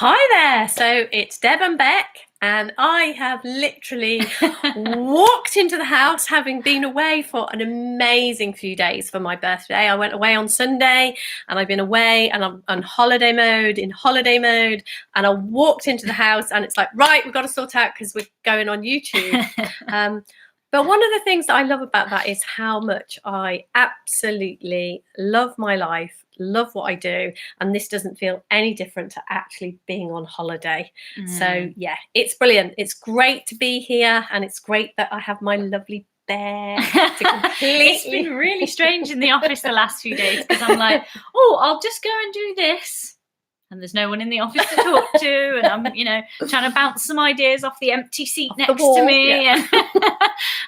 Hi there. So it's Deb and Bec, and I have literally walked into the house having been away for an amazing few days for my birthday. I went away on Sunday and I've been away and I'm on holiday mode, and I walked into the house and it's like, right, we've got to sort out because we're going on YouTube. But one of the things that I love about that is how much I absolutely love my life, love what I do, and this doesn't feel any different to actually being on holiday. So yeah, it's brilliant. It's great to be here, and it's great that I have my lovely bear to completely... It's been really strange in the office the last few days because I'm like, oh, I'll just go and do this. And there's no one in the office to talk to, and I'm, trying to bounce some ideas off the empty seat off next to me. Yeah.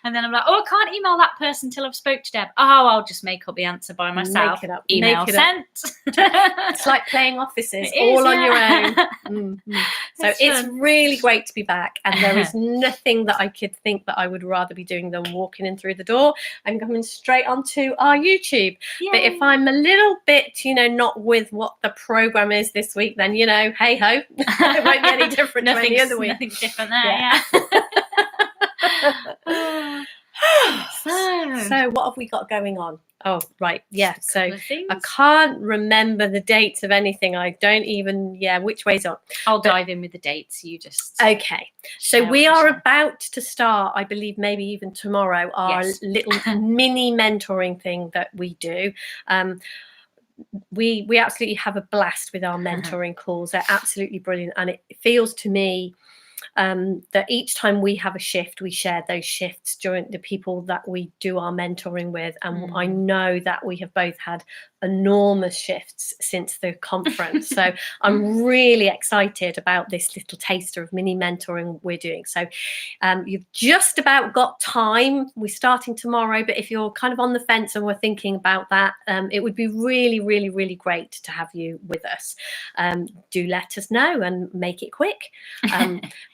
And then I'm like, oh, I can't email that person till I've spoke to Deb. Oh, I'll just make up the answer by myself. Make it up. Email sent. It's like playing offices all on your own. Mm-hmm. So it's really great to be back, and there is nothing that I could think that I would rather be doing than walking in through the door and coming straight onto our YouTube. Yay. But if I'm a little bit, not with what the program is this week, then hey ho, it won't be any different to any other week. Nothing's different there. So what have we got going on? Oh, right. Yeah. So I can't remember the dates of anything. I don't even, which way's up? I'll dive in with the dates. You just. Okay. So we are about to start, I believe, maybe even tomorrow, our little mini mentoring thing that we do. We absolutely have a blast with our mentoring calls. They're absolutely brilliant. And it feels to me that each time we have a shift, we share those shifts during the people that we do our mentoring with. And I know that we have both had enormous shifts since the conference. So I'm really excited about this little taster of mini mentoring we're doing. So you've just about got time. We're starting tomorrow, but if you're kind of on the fence and we're thinking about that, it would be really, really, really great to have you with us. Do let us know and make it quick.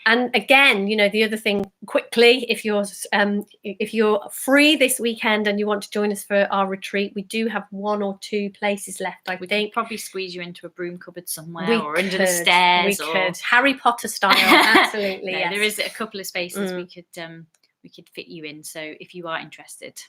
And again, the other thing quickly, if you're free this weekend and you want to join us for our retreat, we do have 1 or 2 places left. I think could probably squeeze you into a broom cupboard somewhere or under the stairs. We could Harry Potter style. Absolutely. Yes. There is a couple of spaces we could fit you in. So if you are interested.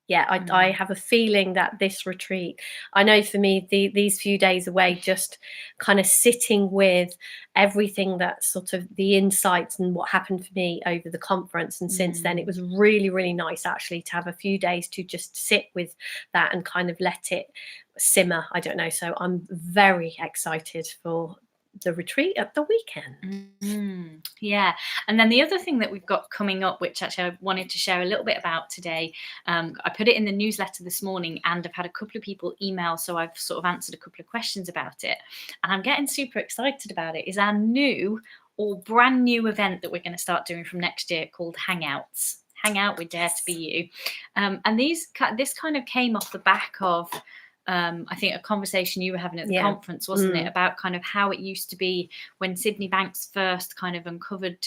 Yeah, I have a feeling that this retreat, I know for me, these few days away, just kind of sitting with everything that sort of the insights and what happened for me over the conference. And since then, it was really, really nice actually to have a few days to just sit with that and kind of let it simmer. I don't know. So I'm very excited for the retreat at the weekend. Yeah. And then the other thing that we've got coming up, which actually I wanted to share a little bit about today, I put it in the newsletter this morning and I've had a couple of people email, so I've sort of answered a couple of questions about it, and I'm getting super excited about it, is our new or brand new event that we're going to start doing from next year called Hangouts. Hang Out with Dare to Be You. And this kind of came off the back of I think a conversation you were having at the conference, wasn't it, about kind of how it used to be when Sydney Banks first kind of uncovered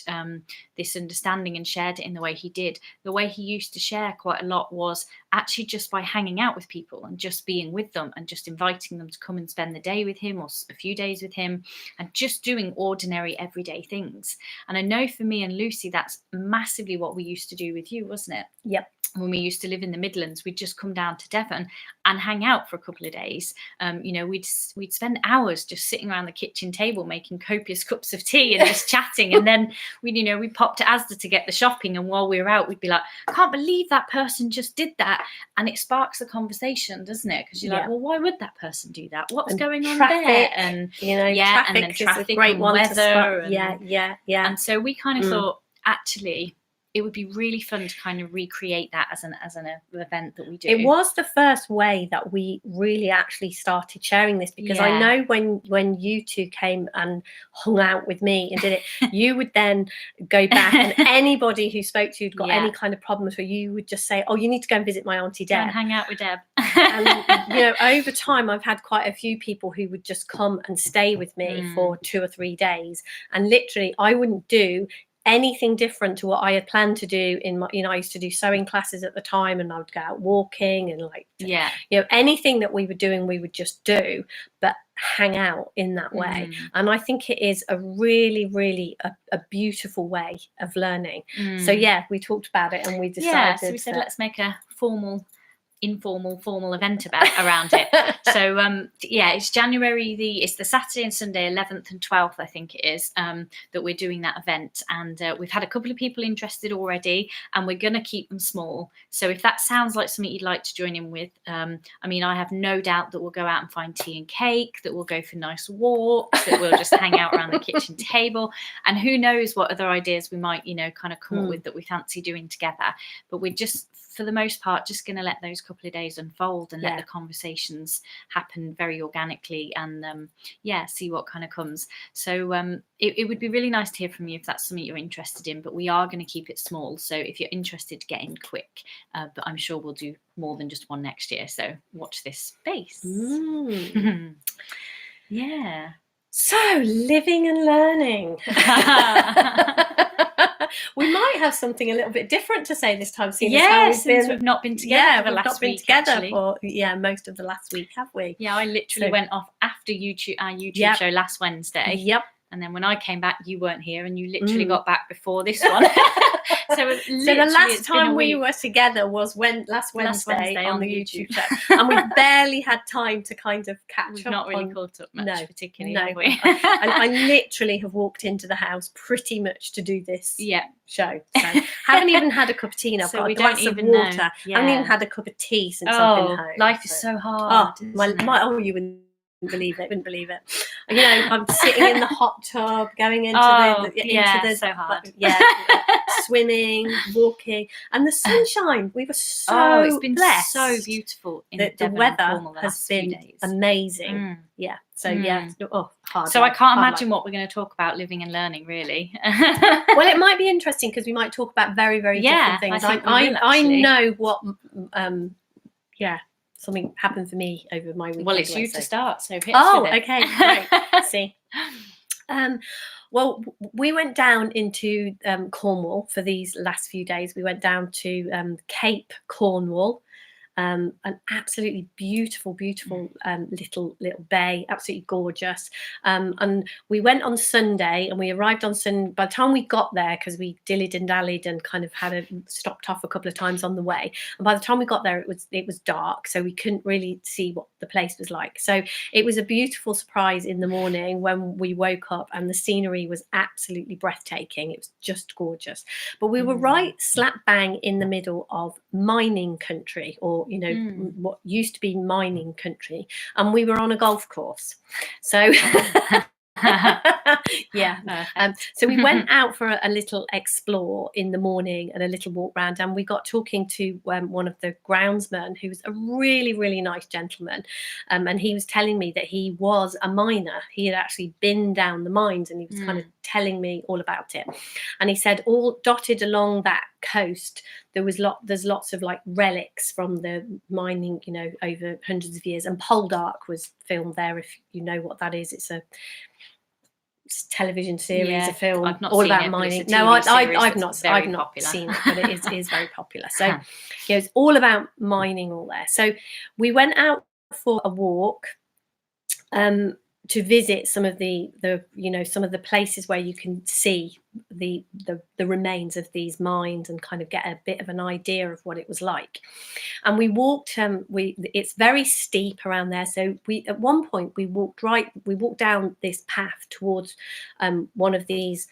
this understanding and shared it in the way he did. The way he used to share quite a lot was actually just by hanging out with people and just being with them and just inviting them to come and spend the day with him or a few days with him and just doing ordinary everyday things. And I know for me and Lucy, that's massively what we used to do with you, wasn't it? Yep. When we used to live in the Midlands, we'd just come down to Devon and hang out for a couple of days. We'd spend hours just sitting around the kitchen table making copious cups of tea and just chatting. And then we'd pop to Asda to get the shopping. And while we were out, we'd be like, I can't believe that person just did that. And it sparks a conversation, doesn't it? Because you're like, well, why would that person do that? What's going on there? And traffic, and then traffic is a great and one weather. And so we kind of thought, actually, it would be really fun to kind of recreate that as an event that we do. It was the first way that we really actually started sharing this, because I know when you two came and hung out with me and did it, you would then go back and anybody who spoke to you who'd got any kind of problems, where you would just say, oh, you need to go and visit my auntie Deb. Go and hang out with Deb. And over time I've had quite a few people who would just come and stay with me for 2 or 3 days, and literally I wouldn't do anything different to what I had planned to do in my, I used to do sewing classes at the time, and I would go out walking and like, anything that we were doing, we would just do, but hang out in that way. And I think it is a really, really a beautiful way of learning. So yeah, we talked about it and we decided. So we said, let's make a formal event around it. So it's January it's the Saturday and Sunday 11th and 12th, I think it is, that we're doing that event, and we've had a couple of people interested already, and we're going to keep them small. So if that sounds like something you'd like to join in with, I have no doubt that we'll go out and find tea and cake, that we'll go for nice walks, that we'll just hang out around the kitchen table, and who knows what other ideas we might kind of come up with that we fancy doing together. But we're just, for the most part, just going to let those couple of days unfold and let the conversations happen very organically, and see what kind of comes. So it would be really nice to hear from you if that's something you're interested in, but we are going to keep it small. So if you're interested, to get in quick, but I'm sure we'll do more than just one next year. So watch this space. Yeah. So living and learning. We might have something a little bit different to say this time, since we've not been together for last week. For most of the last week, have we? Yeah, I literally went off after our YouTube show last Wednesday. Yep. And then when I came back, you weren't here, and you literally got back before this one. So the last time we were together was last Wednesday on the YouTube show, and we barely had time to kind of catch up. We've not really caught up much, particularly, have we? I literally have walked into the house pretty much to do this show. So haven't even had a cup of tea. I've got a glass of water. Haven't even had a cup of tea since I've been home. Life is so hard. You wouldn't believe it. I'm sitting in the hot tub, going into the so hard. Swimming, walking, and the sunshine. We were so it's been blessed. So beautiful. The weather has been amazing. Hard. So I can't imagine what we're going to talk about living and learning, really. Well, it might be interesting because we might talk about very, very different things. I know what something happened for me over my weekend. Well, it's you to start, so hit us with it. Okay, great. See. Well, we went down into Cornwall for these last few days. We went down to Cape Cornwall, an absolutely beautiful little bay, absolutely gorgeous. And we went on Sunday, and we arrived on Sunday. By the time we got there, because we dillied and dallied and kind of stopped off a couple of times on the way, and by the time we got there, it was dark, so we couldn't really see what the place was like. So it was a beautiful surprise in the morning when we woke up, and the scenery was absolutely breathtaking. It was just gorgeous. But we were right slap bang in the middle of mining country, or what used to be mining country, and we were on a golf course. So so we went out for a little explore in the morning and a little walk round, and we got talking to one of the groundsmen, who was a really, really nice gentleman, and he was telling me that he was a miner. He had actually been down the mines, and he was kind of telling me all about it. And he said all dotted along that coast there's lots of like relics from the mining, over hundreds of years. And Poldark was filmed there, if you know what that is. It's a television series, a film all about mining. No, I've not seen it, but it is very popular. So it's all about mining all there. So we went out for a walk to visit some of the some of the places where you can see the remains of these mines and kind of get a bit of an idea of what it was like. And we walked it's very steep around there, so at one point we walked down this path towards one of these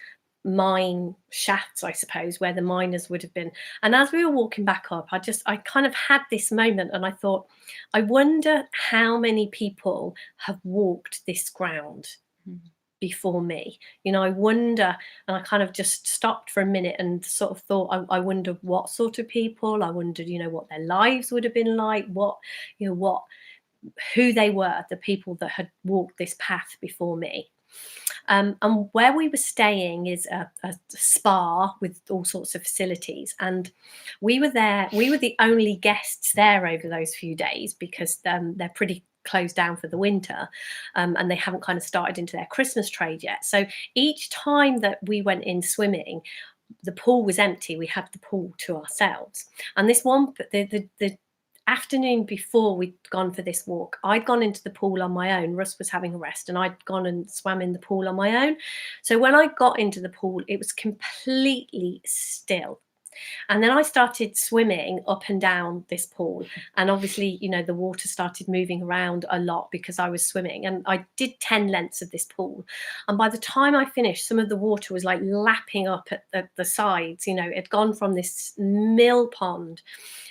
mine shafts, I suppose, where the miners would have been. And as we were walking back up, I kind of had this moment, and I thought, I wonder how many people have walked this ground before me. I wonder, and I kind of just stopped for a minute and sort of thought, I wonder what sort of people. I wondered, what their lives would have been like, who they were, the people that had walked this path before me. And where we were staying is a spa with all sorts of facilities, and we were the only guests there over those few days, because they're pretty closed down for the winter, and they haven't kind of started into their Christmas trade yet. So each time that we went in swimming, the pool was empty. We had the pool to ourselves. And this one, the afternoon before we'd gone for this walk, I'd gone into the pool on my own. Russ was having a rest, and I'd gone and swam in the pool on my own. So when I got into the pool, it was completely still. And then I started swimming up and down this pool. And obviously, you know, the water started moving around a lot because I was swimming. And I did 10 lengths of this pool. And by the time I finished, some of the water was like lapping up at the sides. You know, it had gone from this mill pond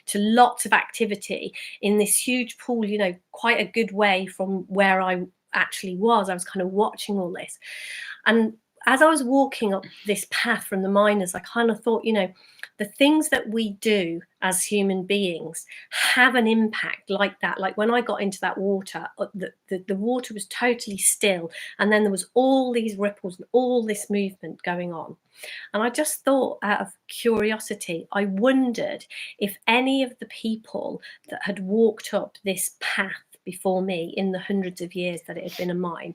to lots of activity in this huge pool, you know, quite a good way from where I actually was. I was kind of watching all this. And as I was walking up this path from the miners, I kind of thought, you know, the things that we do as human beings have an impact like that. Like when I got into that water, the water was totally still. And then there was all these ripples and all this movement going on. And I just thought, out of curiosity, I wondered if any of the people that had walked up this path before me in the hundreds of years that it had been a mine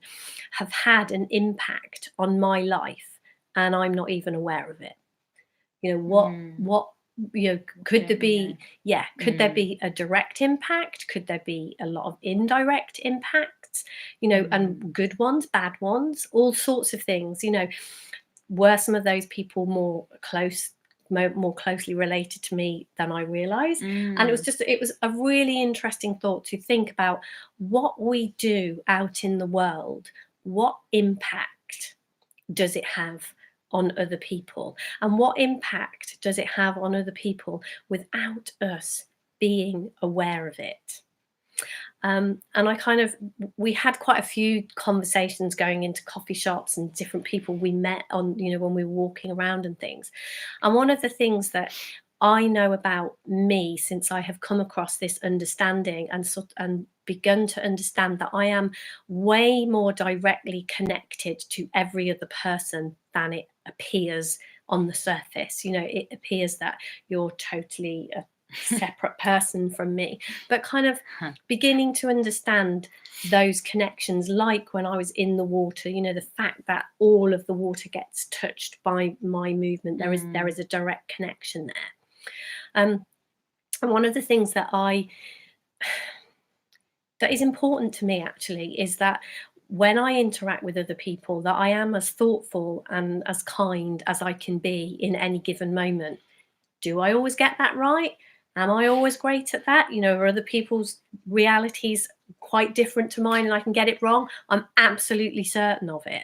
have had an impact on my life, and I'm not even aware of it. You know, what you know, could there be could there be a direct impact? Could there be a lot of indirect impacts, you know, and good ones, bad ones, all sorts of things? You know, were some of those people more closely related to me than I realized? And it was a really interesting thought to think about what we do out in the world. What impact does it have on other people, and what impact does it have on other people without us being aware of it? And we had quite a few conversations going into coffee shops and different people we met on, you know, when we were walking around and things. And one of the things that I know about me, since I have come across this understanding and begun to understand that I am way more directly connected to every other person than it appears on the surface. You know, it appears that you're totally a separate person from me, but kind of beginning to understand those connections, like when I was in the water, you know, the fact that all of the water gets touched by my movement. There is a direct connection there. And one of the things that is important to me actually is that when I interact with other people, that I am as thoughtful and as kind as I can be in any given moment. Do I always get that right? Am I always great at that? You know, are other people's realities quite different to mine and I can get it wrong? I'm absolutely certain of it.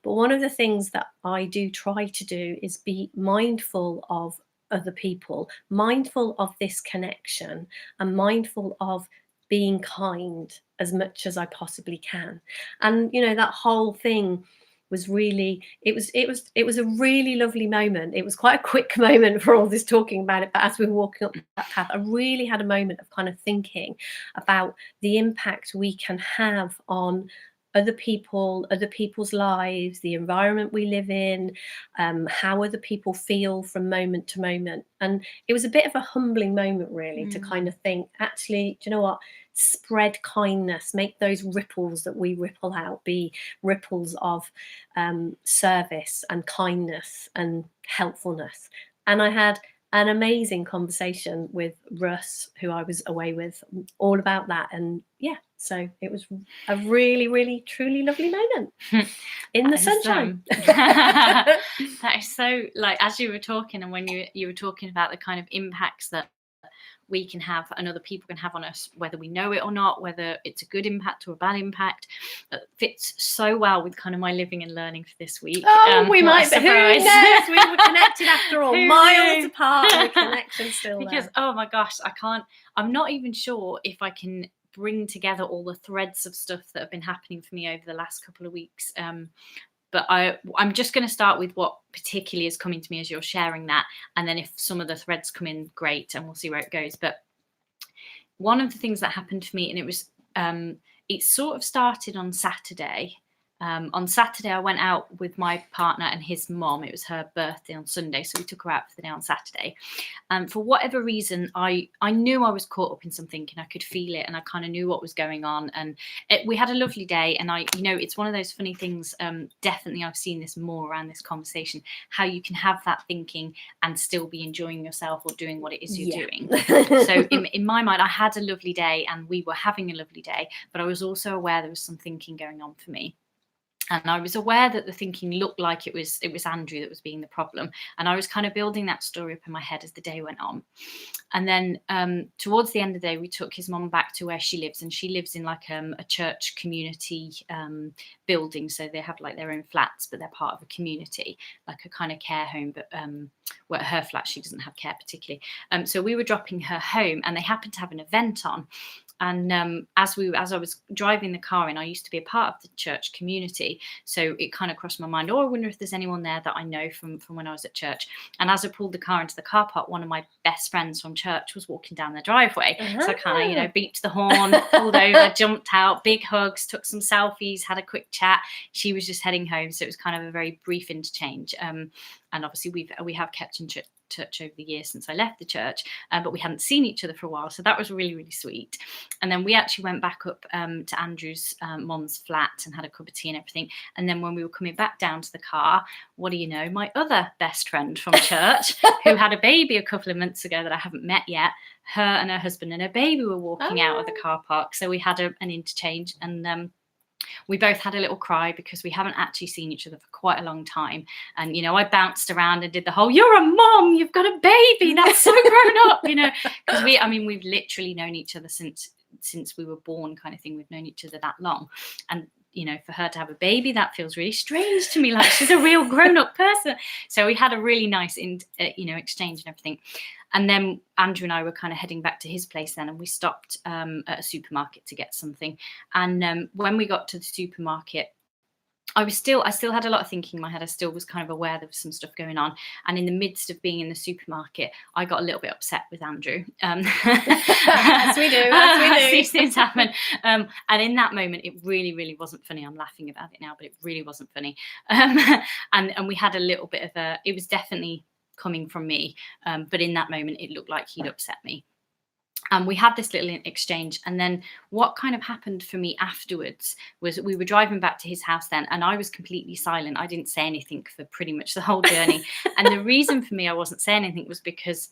But one of the things that I do try to do is be mindful of other people, mindful of this connection, and mindful of being kind as much as I possibly can. And, you know, that whole thing was really, it was a really lovely moment. It was quite a quick moment for all this talking about it, but as we were walking up that path, I really had a moment of kind of thinking about the impact we can have on other people, other people's lives, the environment we live in, how other people feel from moment to moment. And it was a bit of a humbling moment, really, to kind of think, actually, do you know what? Spread kindness, make those ripples that we ripple out be ripples of service and kindness and helpfulness. And I had an amazing conversation with Russ, who I was away with, all about that. And yeah, so it was a really, really, truly lovely moment in the sunshine. That is so, like, as you were talking, and when you were talking about the kind of impacts that we can have and other people can have on us, whether we know it or not, whether it's a good impact or a bad impact, fits so well with kind of my living and learning for this week. We might be. Who knows? We were connected after all, miles apart, and the connection's still because there. Oh my gosh, I'm not even sure if I can bring together all the threads of stuff that have been happening for me over the last couple of weeks. But I'm just going to start with what particularly is coming to me as you're sharing that. And then if some of the threads come in, great, and we'll see where it goes. But one of the things that happened for me, and it was, it sort of started on Saturday, On Saturday, I went out with my partner and his mom. It was her birthday on Sunday, so we took her out for the day on Saturday. And for whatever reason, I knew I was caught up in something, and I could feel it, and I kind of knew what was going on. And we had a lovely day. And it's one of those funny things. Definitely, I've seen this more around this conversation, how you can have that thinking and still be enjoying yourself or doing what it is you're doing. So in my mind, I had a lovely day, and we were having a lovely day, but I was also aware there was some thinking going on for me. And I was aware that the thinking looked like it was Andrew that was being the problem. And I was kind of building that story up in my head as the day went on. And then towards the end of the day, we took his mom back to where she lives. And she lives in like a church community building. So they have like their own flats, but they're part of a community, like a kind of care home. But well, her flat, she doesn't have care particularly. So we were dropping her home, and they happened to have an event on. And as I was driving the car in, I used to be a part of the church community. So it kind of crossed my mind, I wonder if there's anyone there that I know from when I was at church. And as I pulled the car into the car park, one of my best friends from church was walking down the driveway. So I kind of, beeped the horn, pulled over, jumped out, big hugs, took some selfies, had a quick chat. She was just heading home. So it was kind of a very brief interchange. And obviously we have kept in touch over the years since I left the church, but we hadn't seen each other for a while, so that was really, really sweet. And then we actually went back up to Andrew's mom's flat and had a cup of tea and everything. And then when we were coming back down to the car, what do you know, my other best friend from church who had a baby a couple of months ago that I haven't met yet, her and her husband and her baby were walking out of the car park. So we had an interchange, and we both had a little cry because we haven't actually seen each other for quite a long time. And, I bounced around and did the whole, you're a mom, you've got a baby, that's so grown up, because we've literally known each other since we were born kind of thing. We've known each other that long. And, for her to have a baby, that feels really strange to me, like she's a real grown-up person. So we had a really nice, exchange and everything. And then Andrew and I were kind of heading back to his place then, and we stopped at a supermarket to get something. And when we got to the supermarket, I still had a lot of thinking in my head. I still was kind of aware there was some stuff going on. And in the midst of being in the supermarket, I got a little bit upset with Andrew. As we do. These things happen. And in that moment, it really, really wasn't funny. I'm laughing about it now, but it really wasn't funny. And we had a little bit of it was definitely coming from me. But in that moment, it looked like he'd upset me. And we had this little exchange. And then what kind of happened for me afterwards was we were driving back to his house then, and I was completely silent. I didn't say anything for pretty much the whole journey. And the reason for me I wasn't saying anything was because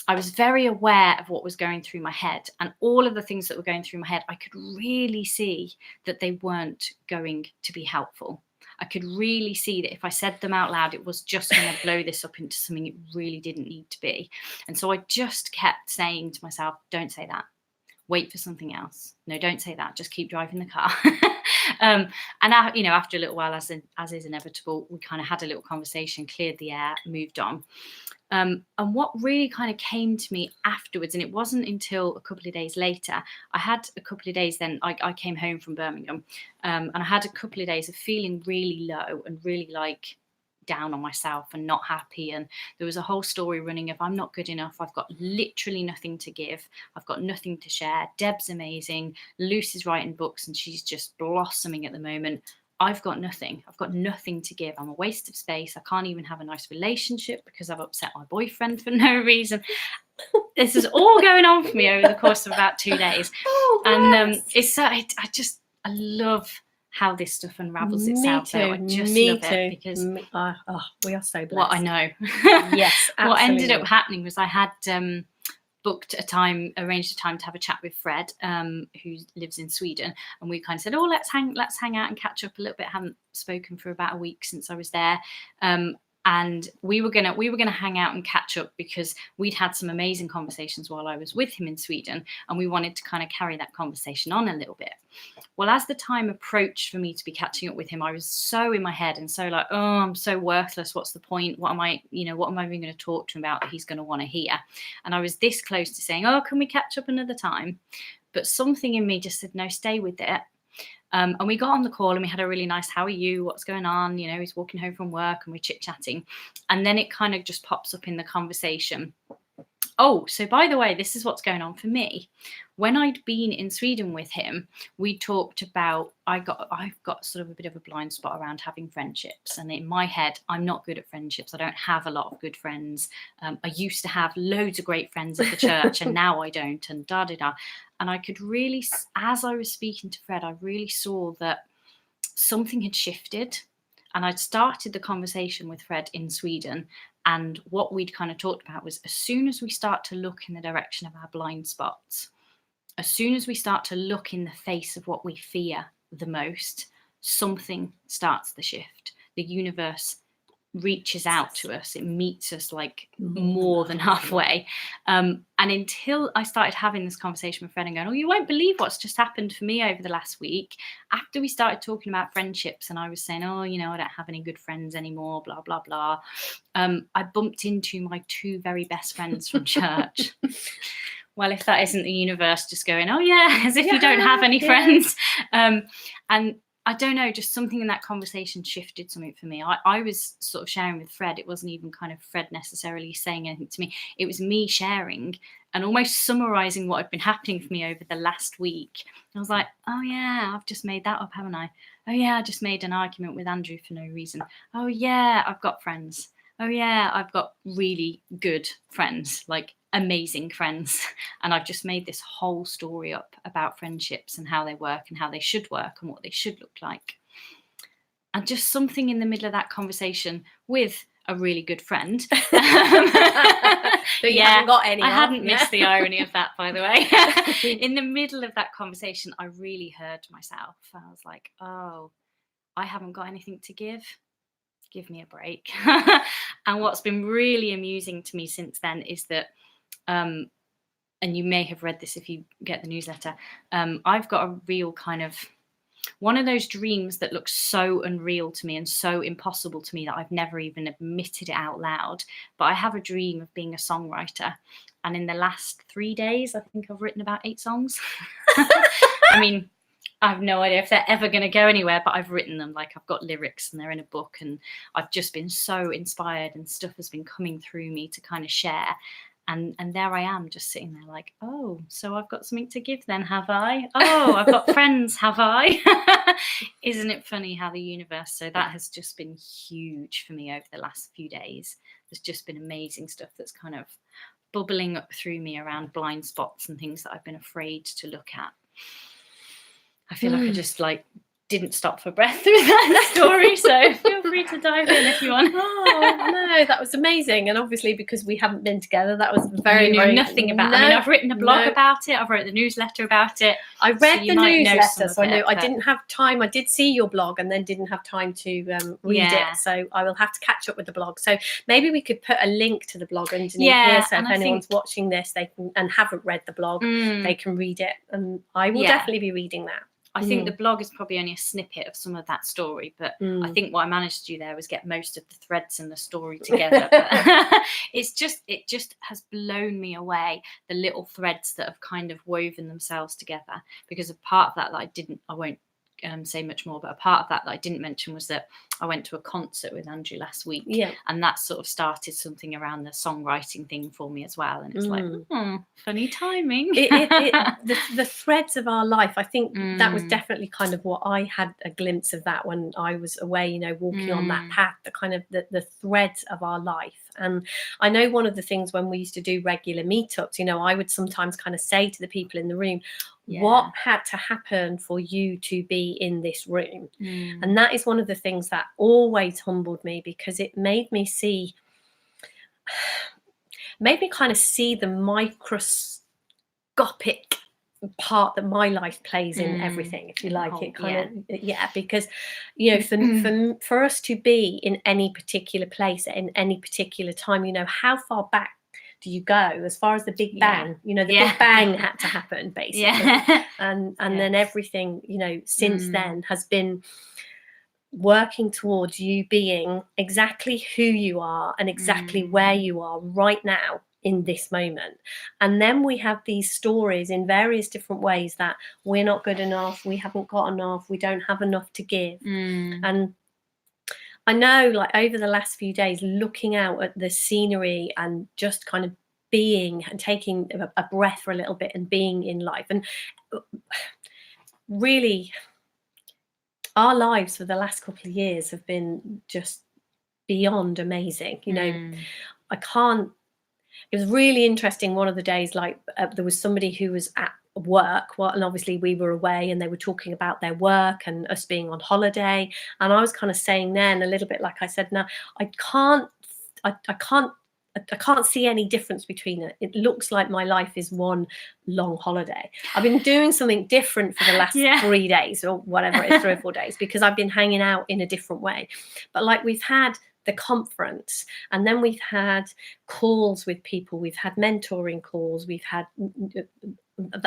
I was very aware of what was going through my head, and all of the things that were going through my head, I could really see that they weren't going to be helpful. I could really see that if I said them out loud, it was just going to blow this up into something it really didn't need to be. And so I just kept saying to myself, don't say that. Wait for something else. No, don't say that. Just keep driving the car. And after a little while, as is inevitable, we kind of had a little conversation, cleared the air, moved on. And what really kind of came to me afterwards, and it wasn't until a couple of days later, I had a couple of days then, I came home from Birmingham, and I had a couple of days of feeling really low and really like down on myself and not happy. And there was a whole story running of, I'm not good enough. I've got literally nothing to give. I've got nothing to share. Deb's amazing. Luce is writing books and she's just blossoming at the moment. I've got nothing. I've got nothing to give. I'm a waste of space. I can't even have a nice relationship because I've upset my boyfriend for no reason. This is all going on for me over the course of about 2 days. And I love how this stuff unravels itself. Me too. I just Me love too. it because we are so blessed. What I know. Yes, absolutely. What ended up happening was I had arranged a time to have a chat with Fred, who lives in Sweden, and we kind of said, let's hang out and catch up a little bit. I haven't spoken for about a week since I was there. And we were gonna hang out and catch up because we'd had some amazing conversations while I was with him in Sweden, and we wanted to kind of carry that conversation on a little bit. Well, as the time approached for me to be catching up with him, I was so in my head and so like, I'm so worthless. What's the point? What am I even going to talk to him about that he's going to want to hear? And I was this close to saying, can we catch up another time? But something in me just said, no, stay with it. And we got on the call and we had a really nice, how are you? What's going on? He's walking home from work and we're chit-chatting. And then it kind of just pops up in the conversation. Oh, so by the way, this is what's going on for me. When I'd been in Sweden with him, we talked about I've got sort of a bit of a blind spot around having friendships, and in my head, I'm not good at friendships. I don't have a lot of good friends. I used to have loads of great friends at the church, and now I don't. And da da da. And I could really, as I was speaking to Fred, I really saw that something had shifted. And I'd started the conversation with Fred in Sweden. And what we'd kind of talked about was, as soon as we start to look in the direction of our blind spots, as soon as we start to look in the face of what we fear the most, something starts the shift. The universe reaches out to us. It meets us like more than halfway. And until I started having this conversation with Fred and going, oh, you won't believe what's just happened for me over the last week. After we started talking about friendships and I was saying, oh, you know, I don't have any good friends anymore, blah, blah, blah. I bumped into my 2 very best friends from church. Well, if that isn't the universe just going, oh yeah, as if you don't have any friends. And I don't know, just something in that conversation shifted something for me. I was sort of sharing with Fred. It wasn't even kind of Fred necessarily saying anything to me. It was me sharing and almost summarizing what had been happening for me over the last week. I was like, oh yeah, I've just made that up, haven't I? Oh yeah, I just made an argument with Andrew for no reason. Oh yeah, I've got friends. Oh yeah, I've got really good friends, like amazing friends. And I've just made this whole story up about friendships and how they work and how they should work and what they should look like. And just something in the middle of that conversation with a really good friend. But you haven't got any. I hadn't missed the irony of that, by the way. In the middle of that conversation, I really heard myself. I was like, oh, I haven't got anything to give. Give me a break. And what's been really amusing to me since then is that, and you may have read this if you get the newsletter, I've got a real kind of one of those dreams that looks so unreal to me and so impossible to me that I've never even admitted it out loud. But I have a dream of being a songwriter. And in the last 3 days, I think I've written about 8 songs. I mean, I have no idea if they're ever going to go anywhere, but I've written them. Like, I've got lyrics and they're in a book, and I've just been so inspired and stuff has been coming through me to kind of share. And there I am just sitting there like, oh, so I've got something to give then, have I? Oh, I've got friends, have I? Isn't it funny how the universe, so that has just been huge for me over the last few days. There's just been amazing stuff that's kind of bubbling up through me around blind spots and things that I've been afraid to look at. I feel like I just didn't stop for breath through that story, so feel free to dive in if you want. Oh no, that was amazing. And obviously because we haven't been together, that was very nothing about it. I mean, I've written a blog about it, I've wrote the newsletter about it. I read the newsletter, so I know I didn't have time. I did see your blog and then didn't have time to read it, so I will have to catch up with the blog. So maybe we could put a link to the blog underneath here, so if anyone's watching this they can and haven't read the blog, they can read it, and I will definitely be reading that. I think the blog is probably only a snippet of some of that story, but I think what I managed to do there was get most of the threads in the story together. But it just has blown me away, the little threads that have kind of woven themselves together. Because a part of that I won't say much more, but a part of that I didn't mention was that I went to a concert with Andrew last week, and that sort of started something around the songwriting thing for me as well. And it's like, funny timing. The threads of our life, I think that was definitely kind of what I had a glimpse of that when I was away, walking on that path, the kind of the threads of our life. And I know one of the things when we used to do regular meetups, I would sometimes kind of say to the people in the room, what had to happen for you to be in this room? And that is one of the things that always humbled me, because it made me kind of see the microscopic part that my life plays in everything, if you like. It kind of because for us to be in any particular place in any particular time, how far back do you go as far as the Big Bang? The Big Bang had to happen basically, and then everything since then has been working towards you being exactly who you are and exactly where you are right now in this moment. And then we have these stories in various different ways that we're not good enough, we haven't got enough, we don't have enough to give. And I know, over the last few days, looking out at the scenery and just kind of being and taking a breath for a little bit and being in life. And really, our lives for the last couple of years have been just beyond amazing. I can't. It was really interesting. One of the days, there was somebody who was at work, and obviously we were away, and they were talking about their work and us being on holiday. And I was kind of saying then, a little bit like I said, now I can't see any difference between it. It looks like my life is one long holiday. I've been doing something different for the last 3 days or whatever it is, 3 or 4 days, because I've been hanging out in a different way. But like, we've had the conference, and then we've had calls with people, we've had mentoring calls, we've had,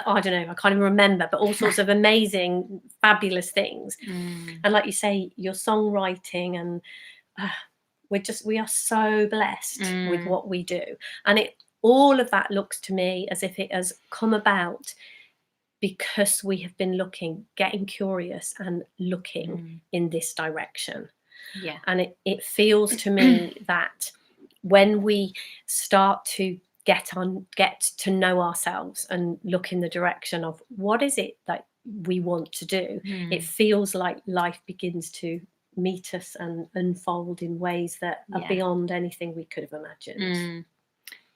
I don't know, I can't even remember, but all sorts of amazing, fabulous things. And like you say, your songwriting, and we are so blessed with what we do. And all of that looks to me as if it has come about because we have been getting curious and looking in this direction. And it feels to me that when we start to get to know ourselves and look in the direction of what is it that we want to do, it feels like life begins to meet us and unfold in ways that are beyond anything we could have imagined.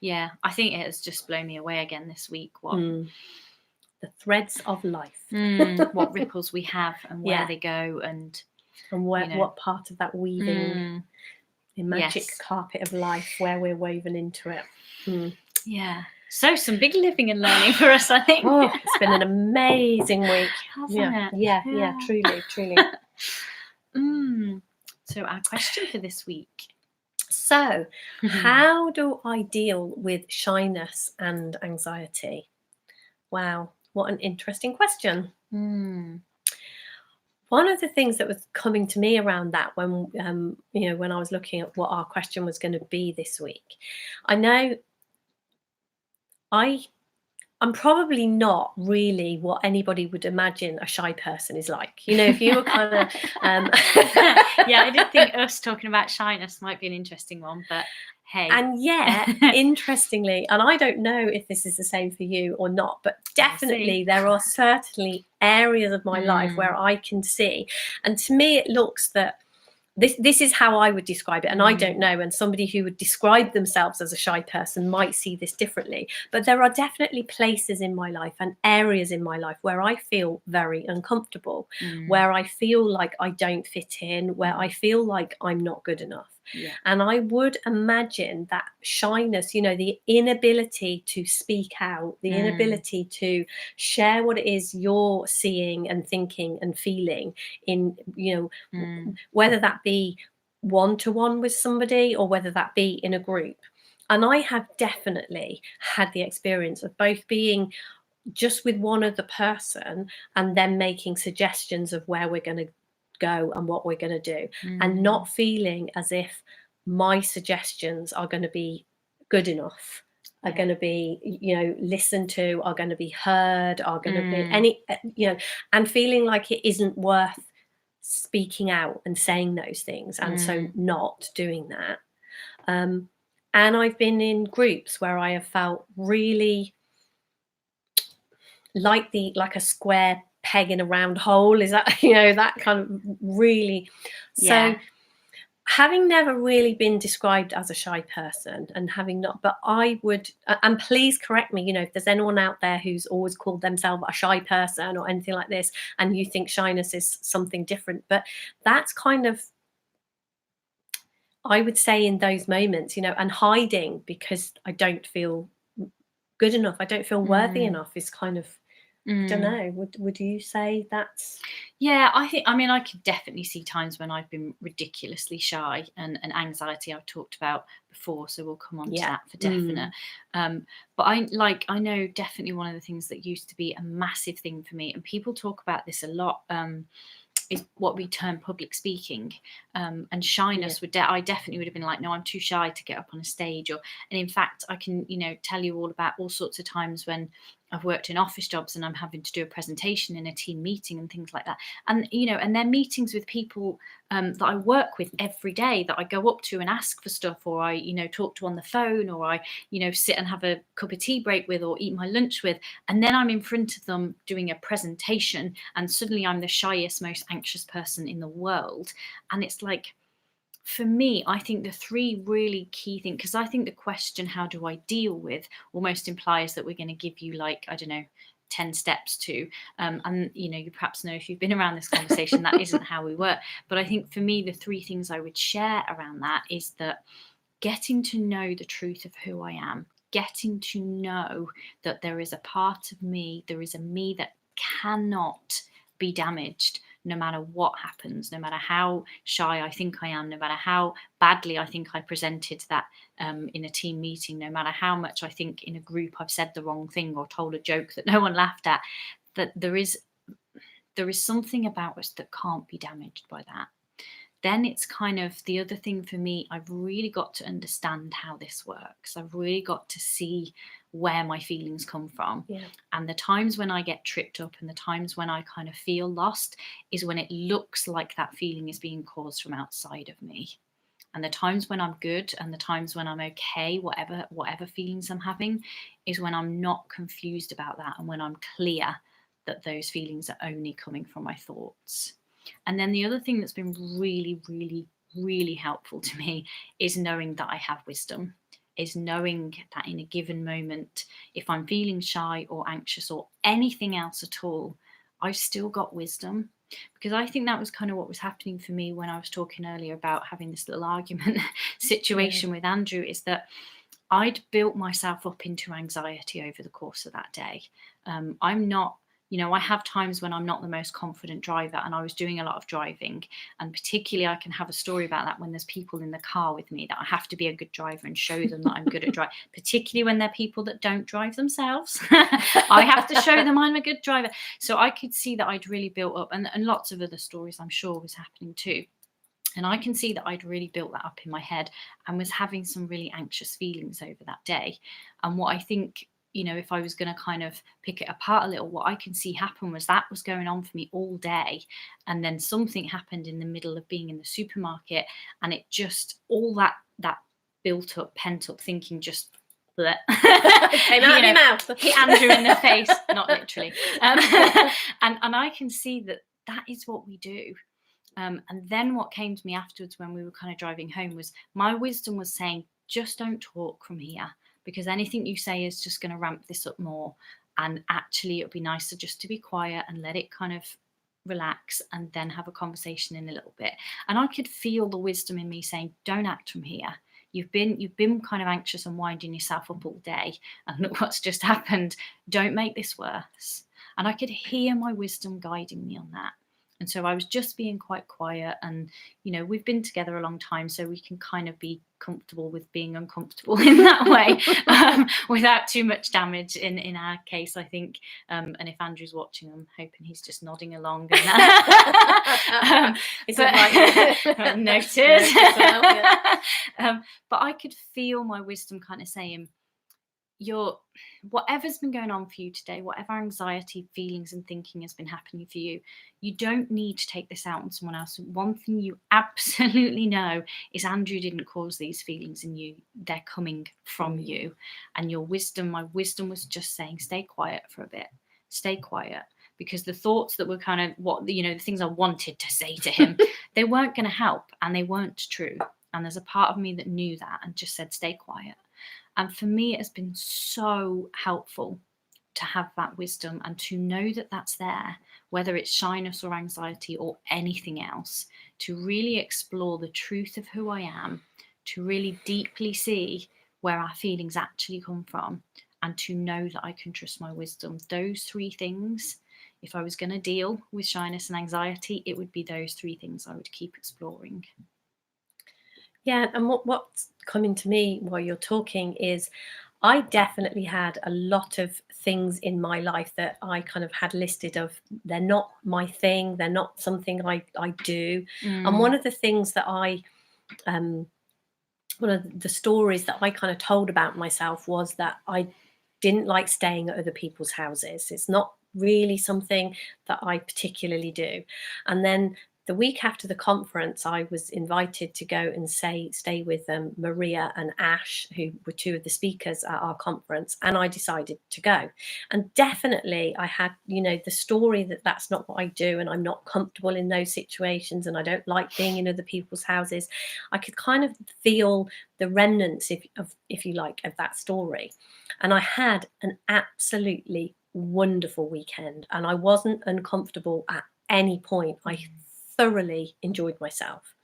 I think it has just blown me away again this week. What the threads of life, what ripples we have, and where they go, and what part of that weaving, the magic carpet of life, where we're woven into it. So some big living and learning for us, I think. It's been an amazing week, hasn't it? Yeah, truly. So our question for this week. So, how do I deal with shyness and anxiety? Wow, what an interesting question. One of the things that was coming to me around that, when when I was looking at what our question was going to be this week, I know I'm probably not really what anybody would imagine a shy person is like. If you were kind of... I did think us talking about shyness might be an interesting one, but hey. And yet, interestingly, and I don't know if this is the same for you or not, but definitely there are certainly areas of my life where I can see, and to me it looks that this is how I would describe it, and I don't know, and somebody who would describe themselves as a shy person might see this differently, but there are definitely places in my life and areas in my life where I feel very uncomfortable, where I feel like I don't fit in, where I feel like I'm not good enough. And I would imagine that shyness, the inability to speak out, the inability to share what it is you're seeing and thinking and feeling in, whether that be one-to-one with somebody or whether that be in a group. And I have definitely had the experience of both being just with one other person and then making suggestions of where we're going to go and what we're going to do, and not feeling as if my suggestions are going to be good enough, are going to be listened to, are going to be heard, are going to be any and feeling like it isn't worth speaking out and saying those things, and so not doing that. And I've been in groups where I have felt really like a square peg in a round hole. Is that that kind of really so having never really been described as a shy person, and having not, but I would, and please correct me, if there's anyone out there who's always called themselves a shy person or anything like this, and you think shyness is something different, but that's kind of, I would say, in those moments, and hiding because I don't feel good enough, I don't feel worthy enough, is kind of, I don't know. Would you say that's... I could definitely see times when I've been ridiculously shy, and anxiety I've talked about before, so we'll come on to that for definite. But I know definitely one of the things that used to be a massive thing for me, and people talk about this a lot, is what we term public speaking, and shyness. I definitely would have been like, no, I'm too shy to get up on a stage, and in fact I can tell you all about all sorts of times when I've worked in office jobs and I'm having to do a presentation in a team meeting and things like that. And, you know, and they're meetings with people that I work with every day, that I go up to and ask for stuff, or I, you know, talk to on the phone, or I, you know, sit and have a cup of tea break with, or eat my lunch with. And then I'm in front of them doing a presentation, and suddenly I'm the shyest, most anxious person in the world. And it's like, for me, I think the three really key things, because I think the question, how do I deal with, almost implies that we're going to give you, like, I don't know, 10 steps to, and, you know, you perhaps know, if you've been around this conversation, that isn't how we work. But I think for me, the three things I would share around that is that getting to know the truth of who I am, getting to know that there is a part of me, there is a me that cannot be damaged, no matter what happens, no matter how shy I think I am, no matter how badly I think I presented that in a team meeting, no matter how much I think in a group I've said the wrong thing or told a joke that no one laughed at, that there is something about us that can't be damaged by that. Then it's kind of the other thing for me, I've really got to understand how this works. I've really got to see where my feelings come from. Yeah. And the times when I get tripped up and the times when I kind of feel lost is when it looks like that feeling is being caused from outside of me. And the times when I'm good and the times when I'm okay, whatever feelings I'm having, is when I'm not confused about that, and when I'm clear that those feelings are only coming from my thoughts. And then the other thing that's been really, really, really helpful to me is knowing that I have wisdom, is knowing that in a given moment, if I'm feeling shy or anxious or anything else at all, I've still got wisdom. Because I think that was kind of what was happening for me when I was talking earlier about having this little argument situation with Andrew, is that I'd built myself up into anxiety over the course of that day. I'm not, you know, I have times when I'm not the most confident driver, and I was doing a lot of driving, and particularly I can have a story about that when there's people in the car with me, that I have to be a good driver and show them that I'm good at driving, particularly when they're people that don't drive themselves. I have to show them I'm a good driver. So I could see that I'd really built up, and lots of other stories I'm sure was happening too. And I can see that I'd really built that up in my head and was having some really anxious feelings over that day. And what I think, you know, if I was going to kind of pick it apart a little, what I can see happen was that was going on for me all day. And then something happened in the middle of being in the supermarket, and it just, all that built up, pent up thinking just came out of your mouth. Hit Andrew in the face, not literally. And I can see that is what we do. And then what came to me afterwards when we were kind of driving home was my wisdom was saying, just don't talk from here, because anything you say is just going to ramp this up more. And actually, it would be nicer just to be quiet and let it kind of relax, and then have a conversation in a little bit. And I could feel the wisdom in me saying, don't act from here. You've been kind of anxious and winding yourself up all day, and look what's just happened. Don't make this worse. And I could hear my wisdom guiding me on that. And so I was just being quite quiet, and, you know, we've been together a long time, so we can kind of be comfortable with being uncomfortable in that way, without too much damage in our case, I think. And if Andrew's watching, I'm hoping he's just nodding along. And noted. But I could feel my wisdom kind of saying, whatever's been going on for you today, whatever anxiety, feelings and thinking has been happening for you, you don't need to take this out on someone else. One thing you absolutely know is Andrew didn't cause these feelings in you. They're coming from you. And your wisdom, my wisdom was just saying, stay quiet for a bit. Stay quiet. Because the thoughts that were kind of the things I wanted to say to him, they weren't going to help, and they weren't true. And there's a part of me that knew that and just said, stay quiet. And for me, it has been so helpful to have that wisdom and to know that that's there, whether it's shyness or anxiety or anything else, to really explore the truth of who I am, to really deeply see where our feelings actually come from, and to know that I can trust my wisdom. Those three things, if I was going to deal with shyness and anxiety, it would be those three things I would keep exploring. Yeah, and what's coming to me while you're talking is I definitely had a lot of things in my life that I kind of had listed of, they're not my thing, they're not something I do. And one of the things that one of the stories that I kind of told about myself was that I didn't like staying at other people's houses. It's not really something that I particularly do. And then the week after the conference, I was invited to go and stay with Maria and Ash, who were two of the speakers at our conference, and I decided to go. And definitely I had, the story that that's not what I do, and I'm not comfortable in those situations, and I don't like being in other people's houses. I could kind of feel the remnants, if you like, of that story. And I had an absolutely wonderful weekend, and I wasn't uncomfortable at any point. I thoroughly enjoyed myself.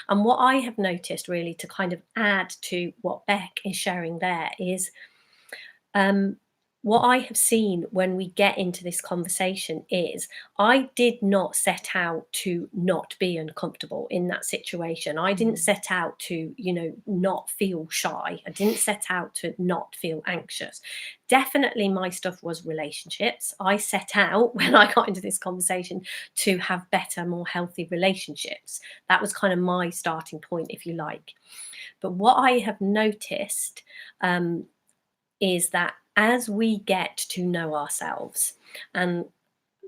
And what I have noticed, really, to kind of add to what Bec is sharing there, is what I have seen when we get into this conversation is I did not set out to not be uncomfortable in that situation. I didn't set out to, not feel shy. I didn't set out to not feel anxious. Definitely my stuff was relationships. I set out when I got into this conversation to have better, more healthy relationships. That was kind of my starting point, if you like. But what I have noticed is that as we get to know ourselves, and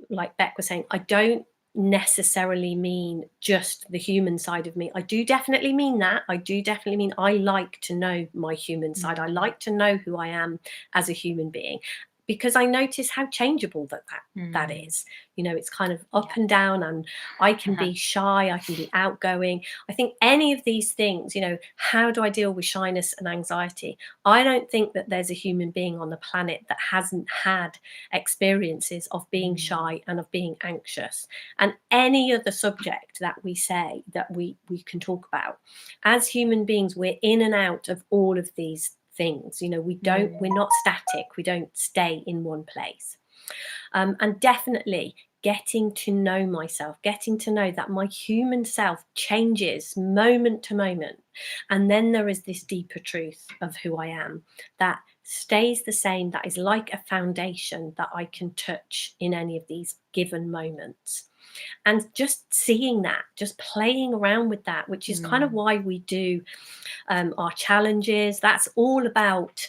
like Bec was saying, I don't necessarily mean just the human side of me. I do definitely mean that. I do definitely mean I like to know my human side. I like to know who I am as a human being, because I notice how changeable that is. It's kind of up and down, and I can be shy, I can be outgoing. I think any of these things, how do I deal with shyness and anxiety? I don't think that there's a human being on the planet that hasn't had experiences of being shy and of being anxious. And any other subject that we say that we can talk about, as human beings, we're in and out of all of these things. We're not static. We don't stay in one place. And definitely getting to know myself, getting to know that my human self changes moment to moment. And then there is this deeper truth of who I am that stays the same, that is like a foundation that I can touch in any of these given moments. And just seeing that, just playing around with that, which is kind of why we do our challenges. That's all about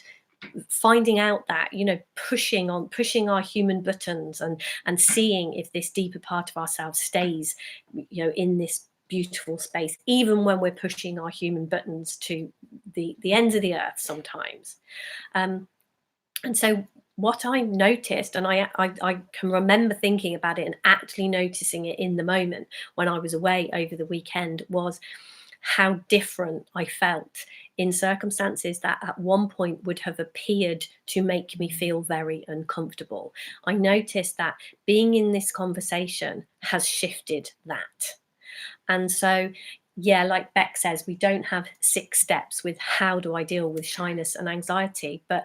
finding out that, pushing our human buttons and seeing if this deeper part of ourselves stays, in this beautiful space, even when we're pushing our human buttons to the ends of the earth sometimes. And so what I noticed, and I can remember thinking about it and actually noticing it in the moment when I was away over the weekend, was how different I felt in circumstances that at one point would have appeared to make me feel very uncomfortable. I noticed that being in this conversation has shifted that. And so, yeah, like Bec says, we don't have 6 steps with how do I deal with shyness and anxiety, but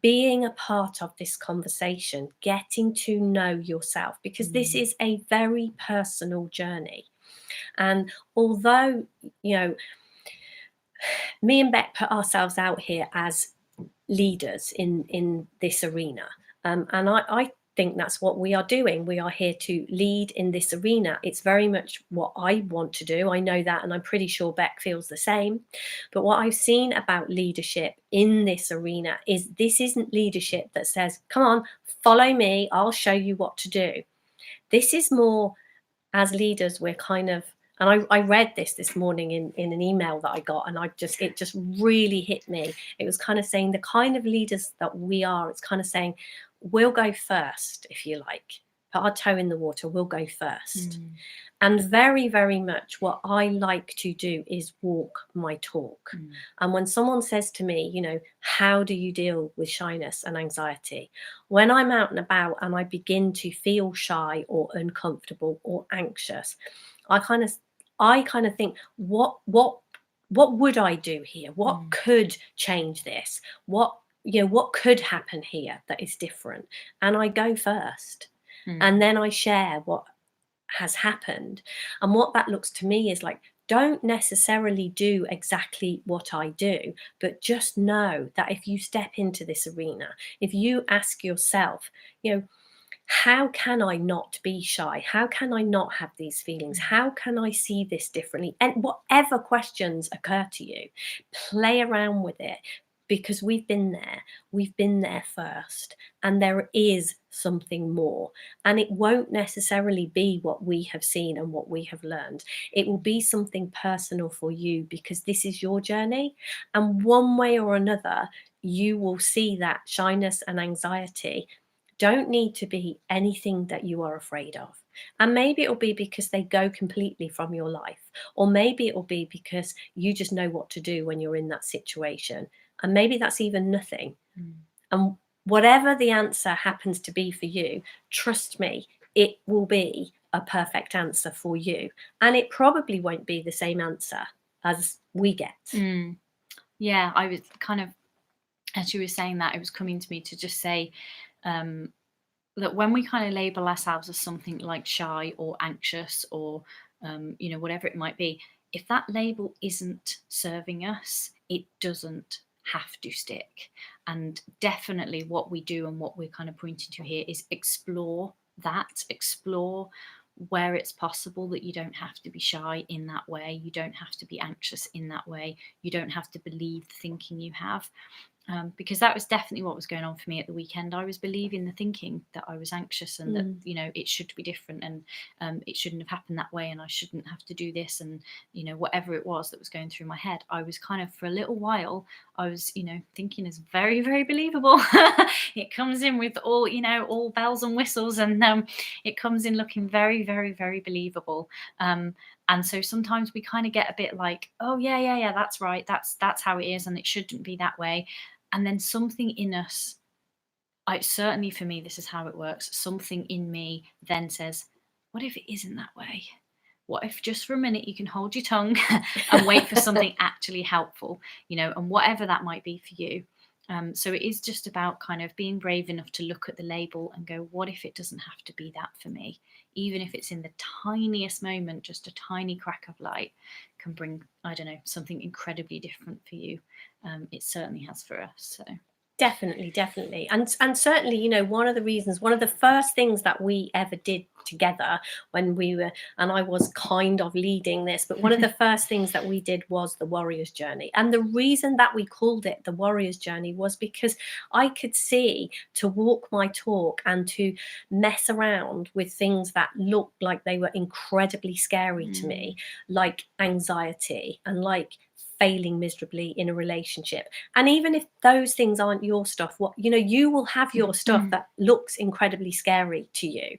being a part of this conversation, getting to know yourself, because this is a very personal journey. And although, me and Bec put ourselves out here as leaders in this arena, and I think that's what we are doing. We are here to lead in this arena. It's very much what I want to do. I know that, and I'm pretty sure Bec feels the same. But what I've seen about leadership in this arena is this isn't leadership that says, come on, follow me, I'll show you what to do. This is more, as leaders, we're kind of, and I read this morning in an email that I got, and it just really hit me. It was kind of saying the kind of leaders that we are, it's kind of saying, we'll go first, if you like. Put our toe in the water, we'll go first. And very, very much what I like to do is walk my talk. And when someone says to me, how do you deal with shyness and anxiety? When I'm out and about and I begin to feel shy or uncomfortable or anxious, I kind of think, what would I do here? What could change this? What could happen here that is different? And I go first. And then I share what has happened. And what that looks to me is like, don't necessarily do exactly what I do, but just know that if you step into this arena, if you ask yourself, how can I not be shy? How can I not have these feelings? How can I see this differently? And whatever questions occur to you, play around with it. because we've been there first, and there is something more, and it won't necessarily be what we have seen and what we have learned. It will be something personal for you, because this is your journey, and one way or another you will see that shyness and anxiety don't need to be anything that you are afraid of. And maybe it'll be because they go completely from your life, or maybe it'll be because you just know what to do when you're in that situation, and maybe that's even nothing. And whatever the answer happens to be for you, trust me, it will be a perfect answer for you, and it probably won't be the same answer as we get. Yeah, I was kind of, as you were saying that, it was coming to me to just say that when we kind of label ourselves as something like shy or anxious or whatever it might be, if that label isn't serving us, it doesn't have to stick. And definitely what we do and what we're kind of pointing to here is explore where it's possible that you don't have to be shy in that way, you don't have to be anxious in that way, you don't have to believe the thinking you have. Because that was definitely what was going on for me at the weekend. I was believing the thinking that I was anxious and that, it should be different, and it shouldn't have happened that way, and I shouldn't have to do this, and, whatever it was that was going through my head. I was kind of, for a little while, I was, thinking is very, very believable. It comes in with all, all bells and whistles, and it comes in looking very, very, very believable. And so sometimes we kind of get a bit like, oh, yeah, that's right. That's how it is, and it shouldn't be that way. And then something in us, certainly for me, this is how it works. Something in me then says, what if it isn't that way? What if just for a minute you can hold your tongue and wait for something actually helpful, and whatever that might be for you. So it is just about kind of being brave enough to look at the label and go, what if it doesn't have to be that for me? Even if it's in the tiniest moment, just a tiny crack of light can bring, I don't know, something incredibly different for you. It certainly has for us. So Definitely. And certainly, one of the first things that we ever did together when we were, and I was kind of leading this, but one of the first things that we did was the Warrior's Journey. And the reason that we called it the Warrior's Journey was because I could see to walk my talk and to mess around with things that looked like they were incredibly scary to me, like anxiety and like failing miserably in a relationship. And even if those things aren't your stuff, you will have your stuff that looks incredibly scary to you.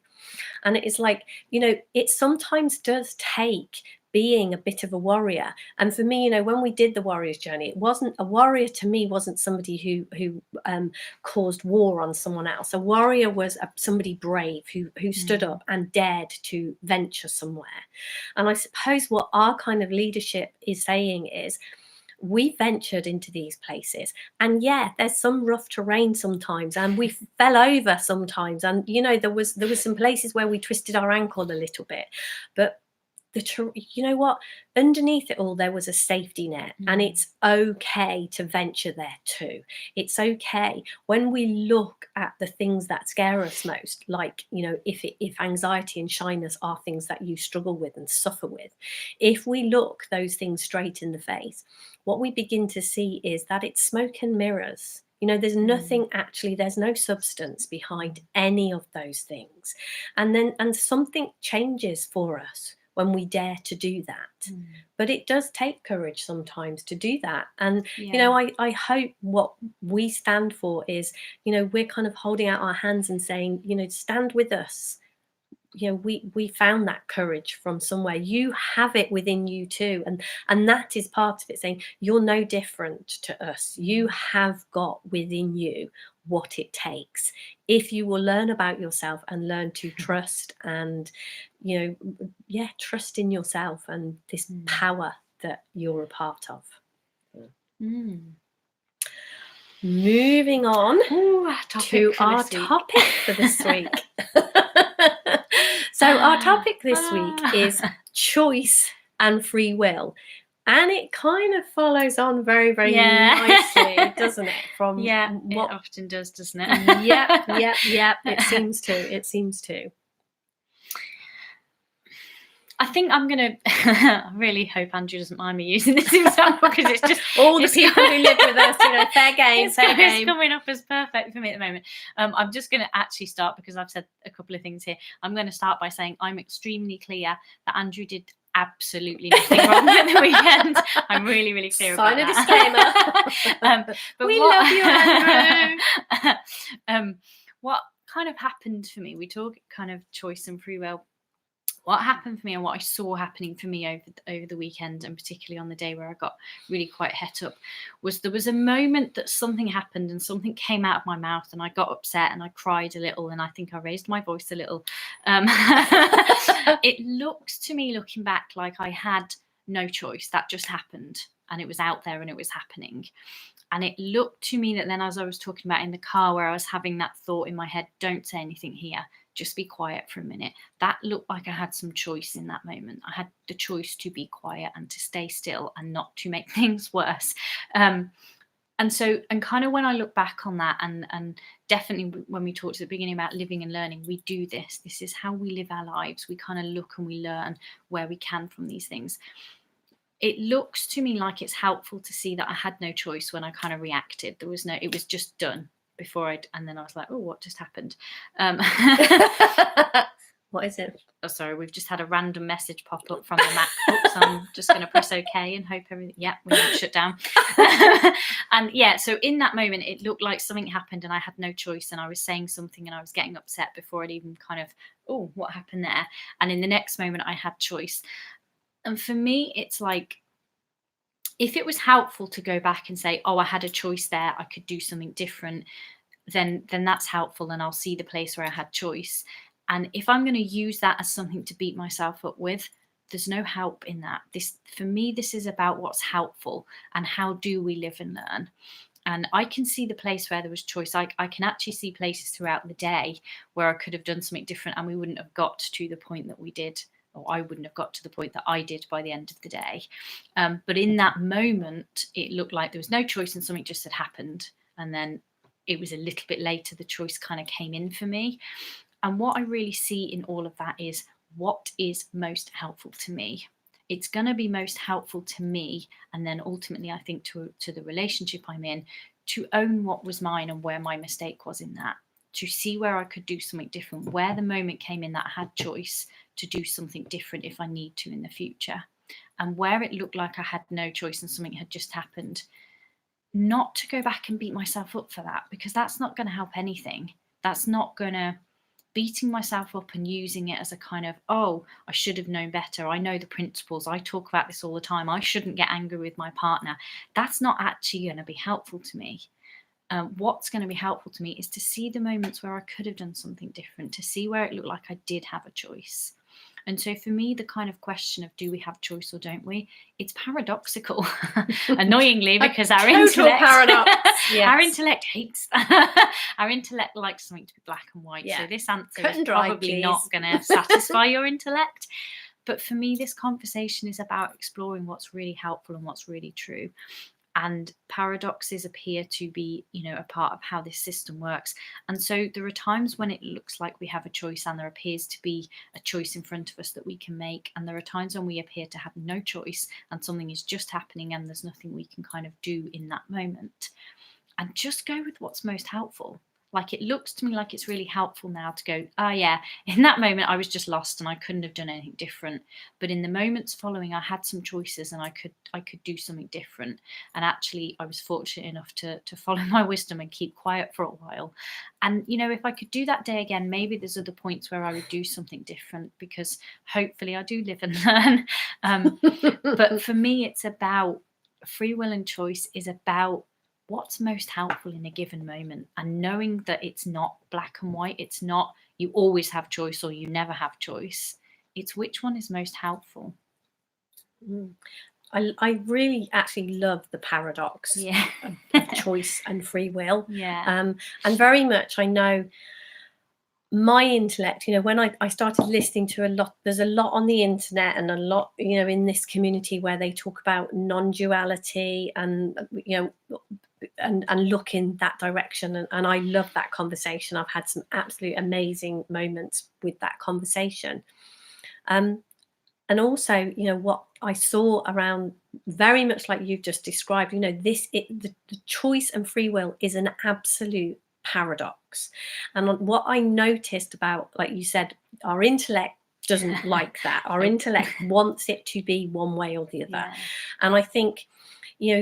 And it's like, it sometimes does take being a bit of a warrior. And for me, when we did the Warrior's Journey, it wasn't a warrior to me, wasn't somebody who caused war on someone else. A warrior was somebody brave who stood up and dared to venture somewhere. And I suppose what our kind of leadership is saying is, we ventured into these places, and there's some rough terrain sometimes, and we fell over sometimes, and there was some places where we twisted our ankle a little bit, but underneath it all there was a safety net. And it's okay to venture there too. It's okay when we look at the things that scare us most, like if anxiety and shyness are things that you struggle with and suffer with, if we look those things straight in the face, what we begin to see is that it's smoke and mirrors. There's nothing actually, there's no substance behind any of those things. And something changes for us when we dare to do that. But it does take courage sometimes to do that. And, I hope what we stand for is, we're kind of holding out our hands and saying, stand with us. We found that courage from somewhere. You have it within you too. And that is part of it, saying you're no different to us. You have got within you what it takes. If you will learn about yourself and learn to trust and, trust in yourself and this power that you're a part of. Moving on to our topic for this week. So our topic this week is choice and free will. And it kind of follows on very, very nicely, doesn't it? From it often does, doesn't it? Yep. It seems to. I think I'm going to, I really hope Andrew doesn't mind me using this example, because it's just all the people who live with us, fair game, it's fair game. coming up as perfect for me at the moment. I'm just going to actually start, because I've said a couple of things here. I'm going to start by saying I'm extremely clear that Andrew did absolutely nothing wrong at the weekend. I'm really, really clear Sign about a that. disclaimer. But We love you, Andrew. What kind of happened for me? We talk kind of choice and free will. What happened for me and what I saw happening for me over the weekend, and particularly on the day where I got really quite het up, was there was a moment that something happened and something came out of my mouth, and I got upset and I cried a little, and I think I raised my voice a little. It looks to me, looking back, like I had no choice. That just happened, and it was out there and it was happening. And it looked to me that then, as I was talking about in the car, where I was having that thought in my head, don't say anything here, just be quiet for a minute. That looked like I had some choice in that moment. I had the choice to be quiet and to stay still and not to make things worse. And kind of when I look back on that, and definitely when we talked at the beginning about living and learning, we do this. This is how we live our lives. We kind of look and we learn where we can from these things. It looks to me like it's helpful to see that I had no choice when I kind of reacted. It was just done before and then I was like, oh, what just happened? What is it? Oh, sorry, we've just had a random message pop up from the MacBook, so I'm just going to press OK and hope everything, we're not shut down. And so in that moment, it looked like something happened and I had no choice, and I was saying something and I was getting upset before I'd even kind of, oh, what happened there? And in the next moment, I had choice. And for me, it's like, if it was helpful to go back and say, oh, I had a choice there, I could do something different, then that's helpful, and I'll see the place where I had choice. And if I'm going to use that as something to beat myself up with, there's no help in that. For me, this is about what's helpful and how do we live and learn. And I can see the place where there was choice. I can actually see places throughout the day where I could have done something different and we wouldn't have got to the point that we did, or I wouldn't have got to the point that I did by the end of the day. But in that moment, it looked like there was no choice and something just had happened. And then it was a little bit later, the choice kind of came in for me. And what I really see in all of that is, what is most helpful to me? It's going to be most helpful to me, and then ultimately, I think, to the relationship I'm in, to own what was mine and where my mistake was in that, to see where I could do something different, where the moment came in that I had choice to do something different if I need to in the future, and where it looked like I had no choice and something had just happened, not to go back and beat myself up for that, because that's not going to help anything. That's not going to, beating myself up and using it as a kind of, oh, I should have known better, I know the principles, I talk about this all the time, I shouldn't get angry with my partner. That's not actually going to be helpful to me. What's going to be helpful to me is to see the moments where I could have done something different, to see where it looked like I did have a choice. And so for me, the kind of question of, do we have choice or don't we? It's paradoxical, annoyingly, because our intellect, paradox. Yes. Our intellect hates that. Our intellect likes something to be black and white. Yeah. So this answer Cut is and dry, probably please. not going to satisfy your intellect. But for me, this conversation is about exploring what's really helpful and what's really true. And paradoxes appear to be, a part of how this system works. And so there are times when it looks like we have a choice and there appears to be a choice in front of us that we can make. And there are times when we appear to have no choice and something is just happening and there's nothing we can kind of do in that moment. And just go with what's most helpful. Like, it looks to me like it's really helpful now to go, oh yeah, in that moment I was just lost and I couldn't have done anything different. But in the moments following, I had some choices and I could do something different. And actually, I was fortunate enough to follow my wisdom and keep quiet for a while. And if I could do that day again, maybe there's other points where I would do something different, because hopefully I do live and learn. But for me, it's about free will, and choice is about what's most helpful in a given moment, and knowing that it's not black and white. It's not you always have choice or you never have choice. It's which one is most helpful. I really actually love the paradox of choice and free will. And very much, I know my intellect, when I started listening to a lot, there's a lot on the internet and a lot, in this community where they talk about non-duality and, and look in that direction. And I love that conversation. I've had some absolute amazing moments with that conversation. And also, what I saw around, very much like you've just described, the choice and free will is an absolute paradox. And what I noticed about, like you said, our intellect doesn't like that. Our intellect wants it to be one way or the other. Yeah. And I think,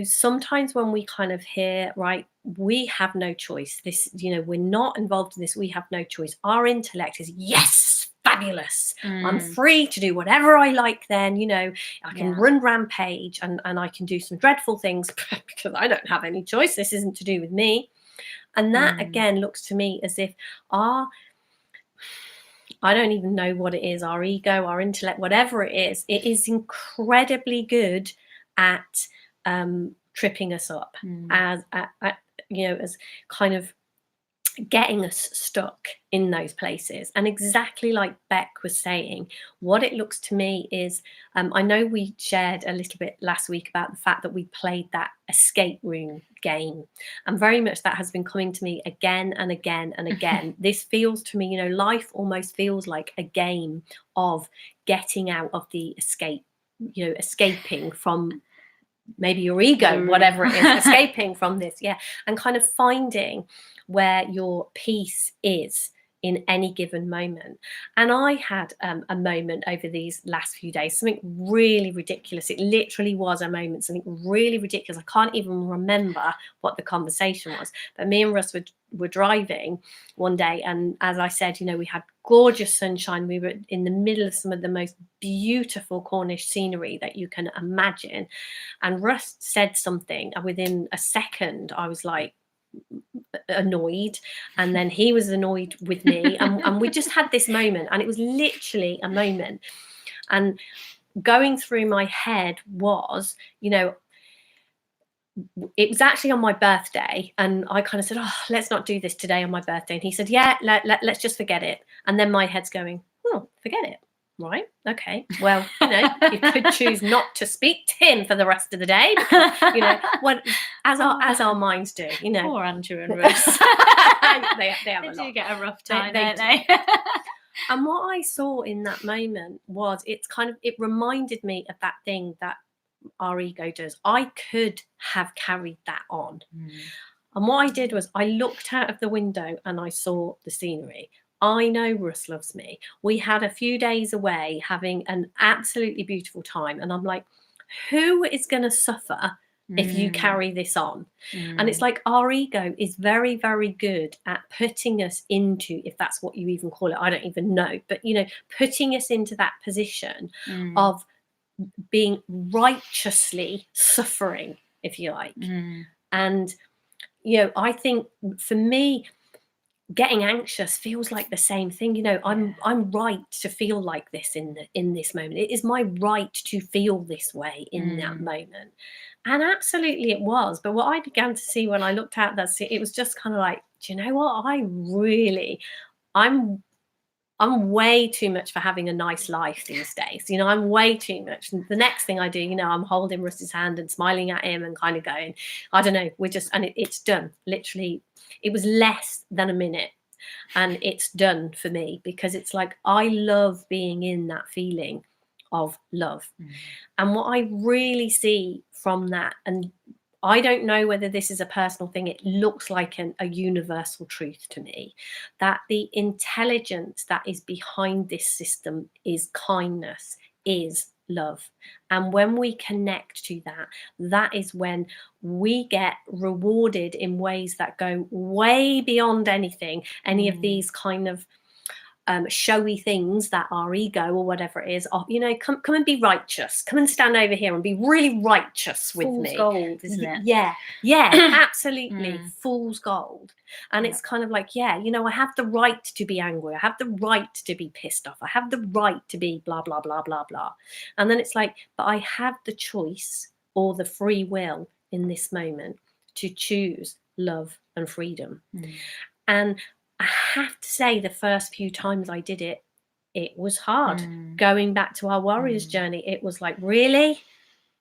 sometimes when we kind of hear, right, we have no choice, this, we're not involved in this, we have no choice. Our intellect is, yes, fabulous. I'm free to do whatever I like then, I can run rampage and I can do some dreadful things because I don't have any choice. This isn't to do with me. And that again looks to me as if I don't even know what it is, our ego, our intellect, whatever it is incredibly good at tripping us up, as kind of getting us stuck in those places. And exactly like Bec was saying, what it looks to me is, I know we shared a little bit last week about the fact that we played that escape room game, and very much that has been coming to me again and again and again. This feels to me, life almost feels like a game of getting out of the escaping from maybe your ego, whatever it is, escaping from this, and kind of finding where your peace is in any given moment. And I had a moment over these last few days, something really ridiculous. It literally was a moment, something really ridiculous. I can't even remember what the conversation was, but me and Russ were driving one day, and as I said, we had gorgeous sunshine. We were in the middle of some of the most beautiful Cornish scenery that you can imagine, and Russ said something, and within a second I was like annoyed, and then he was annoyed with me, and we just had this moment, and it was literally a moment. And going through my head was, it was actually on my birthday, and I kind of said, let's not do this today on my birthday. And he said, let's just forget it. And then my head's going, forget it. Right, okay, well, you could choose not to speak to him for the rest of the day, because, as our minds do, Poor Andrew and Russ. they have they a do lot. get a rough time, They don't they? And what I saw in that moment was, it reminded me of that thing that our ego does. I could have carried that on. And what I did was I looked out of the window and I saw the scenery. I know Russ loves me. We had a few days away having an absolutely beautiful time. And I'm like, who is going to suffer if you carry this on? And it's like our ego is very, very good at putting us into, if that's what you even call it, I don't even know, but, putting us into that position of being righteously suffering, if you like. And, I think for me, getting anxious feels like the same thing. I'm right to feel like this in this moment. It is my right to feel this way in that moment. And absolutely it was. But what I began to see when I looked at that, it was just kind of like, do you know what? I'm way too much for having a nice life these days. I'm way too much. And the next thing I do, I'm holding Russ's hand and smiling at him and kind of going, I don't know, it's done. Literally, it was less than a minute. And it's done for me, because it's like, I love being in that feeling of love. And what I really see from that, and I don't know whether this is a personal thing, it looks like a universal truth to me, that the intelligence that is behind this system is kindness, is love. And when we connect to that, that is when we get rewarded in ways that go way beyond any of these kind of showy things that our ego or whatever it is, come and be righteous, come and stand over here and be really righteous with Fool's me. gold, isn't it? Yeah, absolutely. Fool's gold. And it's kind of like, I have the right to be angry, I have the right to be pissed off, I have the right to be blah blah blah blah blah. And then it's like, but I have the choice or the free will in this moment to choose love and freedom. And I have to say, the first few times I did it, it was hard. Going back to our warriors journey, it was like, really?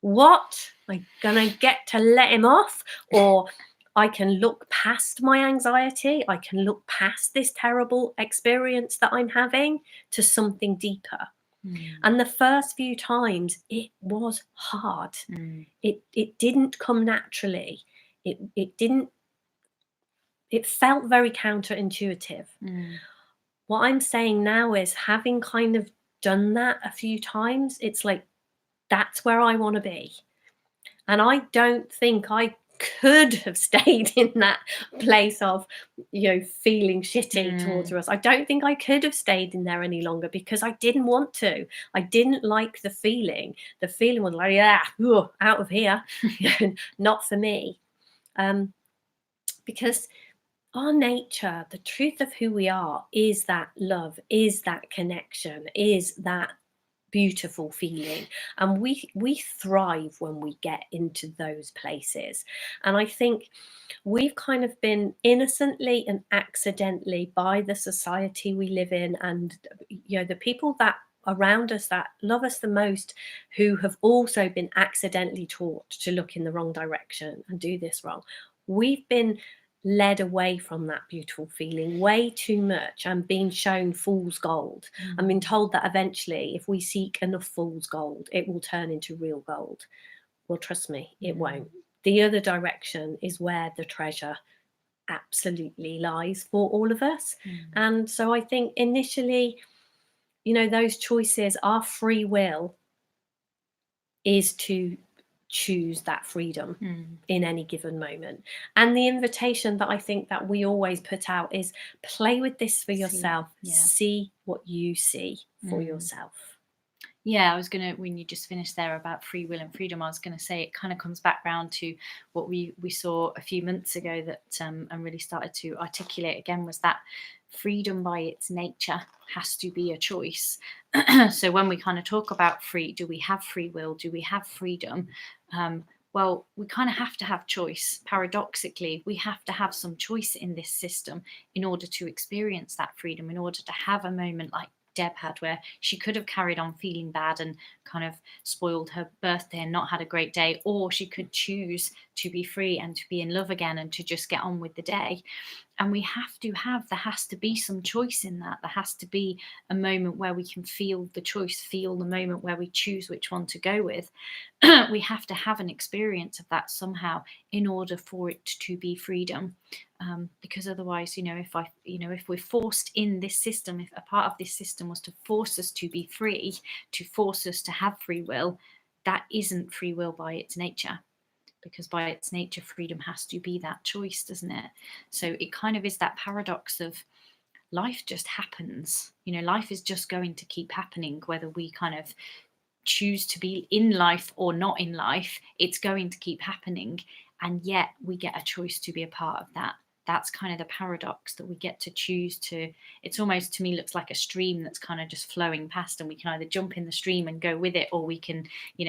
What? Am I gonna get to let him off? Or I can look past my anxiety, I can look past this terrible experience that I'm having to something deeper. And the first few times it was hard. It didn't come naturally. It didn't, it felt very counterintuitive. What I'm saying now is, having kind of done that a few times, it's like, that's where I want to be. And I don't think I could have stayed in that place of, feeling shitty towards us. I don't think I could have stayed in there any longer, because I didn't want to. I didn't like the feeling. The feeling was like, out of here, not for me. Because our nature, the truth of who we are, is that love, is that connection, is that beautiful feeling. And we thrive when we get into those places. And I think we've kind of been innocently and accidentally, by the society we live in, and the people that around us that love us the most, who have also been accidentally taught to look in the wrong direction and do this wrong, we've been led away from that beautiful feeling way too much, and being shown fool's gold, and been told that eventually, if we seek enough fool's gold, it will turn into real gold. Well, trust me, it won't. The other direction is where the treasure absolutely lies for all of us. And so I think initially, those choices, our free will is to choose that freedom in any given moment. And the invitation that I think that we always put out is, play with this for yourself. See what you see for yourself. Yeah, I was going to, when you just finished there about free will and freedom, I was going to say it kind of comes back round to what we saw a few months ago that and really started to articulate again, was that freedom by its nature has to be a choice. So when we kind of talk about do we have free will? Do we have freedom? Well, we kind of have to have choice. Paradoxically, we have to have some choice in this system in order to experience that freedom, in order to have a moment like Deb had, where she could have carried on feeling bad and kind of spoiled her birthday and not had a great day, or she could choose to be free and to be in love again and to just get on with the day. And we have to there has to be some choice in that. There has to be a moment where we can feel the choice, feel the moment where we choose which one to go with. We have to have an experience of that somehow in order for it to be freedom. Because otherwise, if we're forced in this system, if a part of this system was to force us to be free, to force us to have free will, that isn't free will by its nature. Because by its nature, freedom has to be that choice, doesn't it? So it kind of is that paradox of life just happens. Life is just going to keep happening, whether we kind of choose to be in life or not in life, it's going to keep happening. And yet we get a choice to be a part of that. That's kind of the paradox, that we get to choose to, it's almost, to me, looks like a stream that's kind of just flowing past, and we can either jump in the stream and go with it, or we can,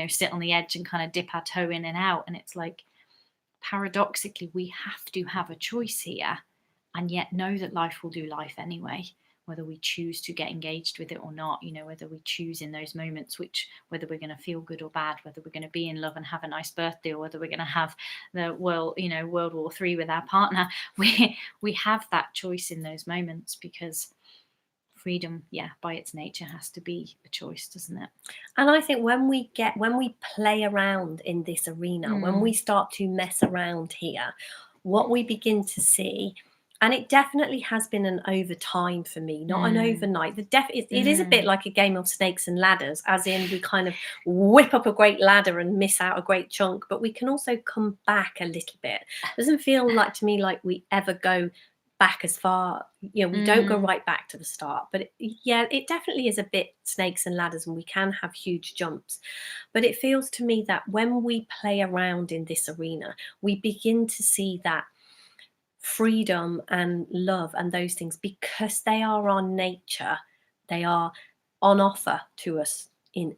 sit on the edge and kind of dip our toe in and out. And it's like, paradoxically, we have to have a choice here, and yet know that life will do life anyway, whether we choose to get engaged with it or not, whether we choose in those moments, whether we're going to feel good or bad, whether we're going to be in love and have a nice birthday, or whether we're going to have the World War III with our partner. We have that choice in those moments, because freedom, by its nature, has to be a choice, doesn't it? And I think when we play around in this arena, when we start to mess around here, what we begin to see, and it definitely has been an over time for me, not an overnight. It is a bit like a game of snakes and ladders, as in we kind of whip up a great ladder and miss out a great chunk, but we can also come back a little bit. It doesn't feel like, to me, like we ever go back as far, we don't go right back to the start, but it definitely is a bit snakes and ladders, and we can have huge jumps. But it feels to me that when we play around in this arena, we begin to see that freedom and love and those things, because they are our nature, they are on offer to us in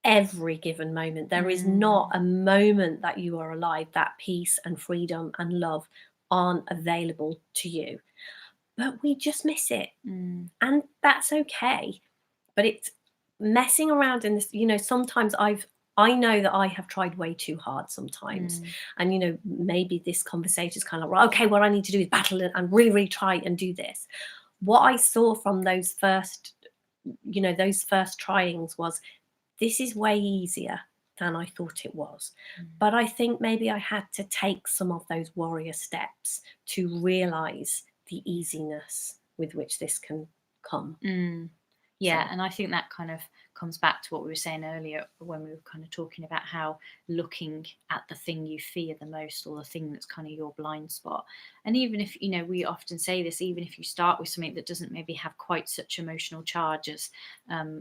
every given moment. There is not a moment that you are alive that peace and freedom and love aren't available to you, but we just miss it. And that's okay. But it's messing around in this, sometimes I know that I have tried way too hard sometimes. And, maybe this conversation is kind of like, well, okay, what I need to do is battle and really, really try and do this. What I saw from those first you know, those first tryings was, this is way easier than I thought it was. But I think maybe I had to take some of those warrior steps to realize the easiness with which this can come. Yeah, and I think that kind of comes back to what we were saying earlier when we were kind of talking about how looking at the thing you fear the most, or the thing that's kind of your blind spot. And even if, you know, we often say this, even if you start with something that doesn't maybe have quite such emotional charge as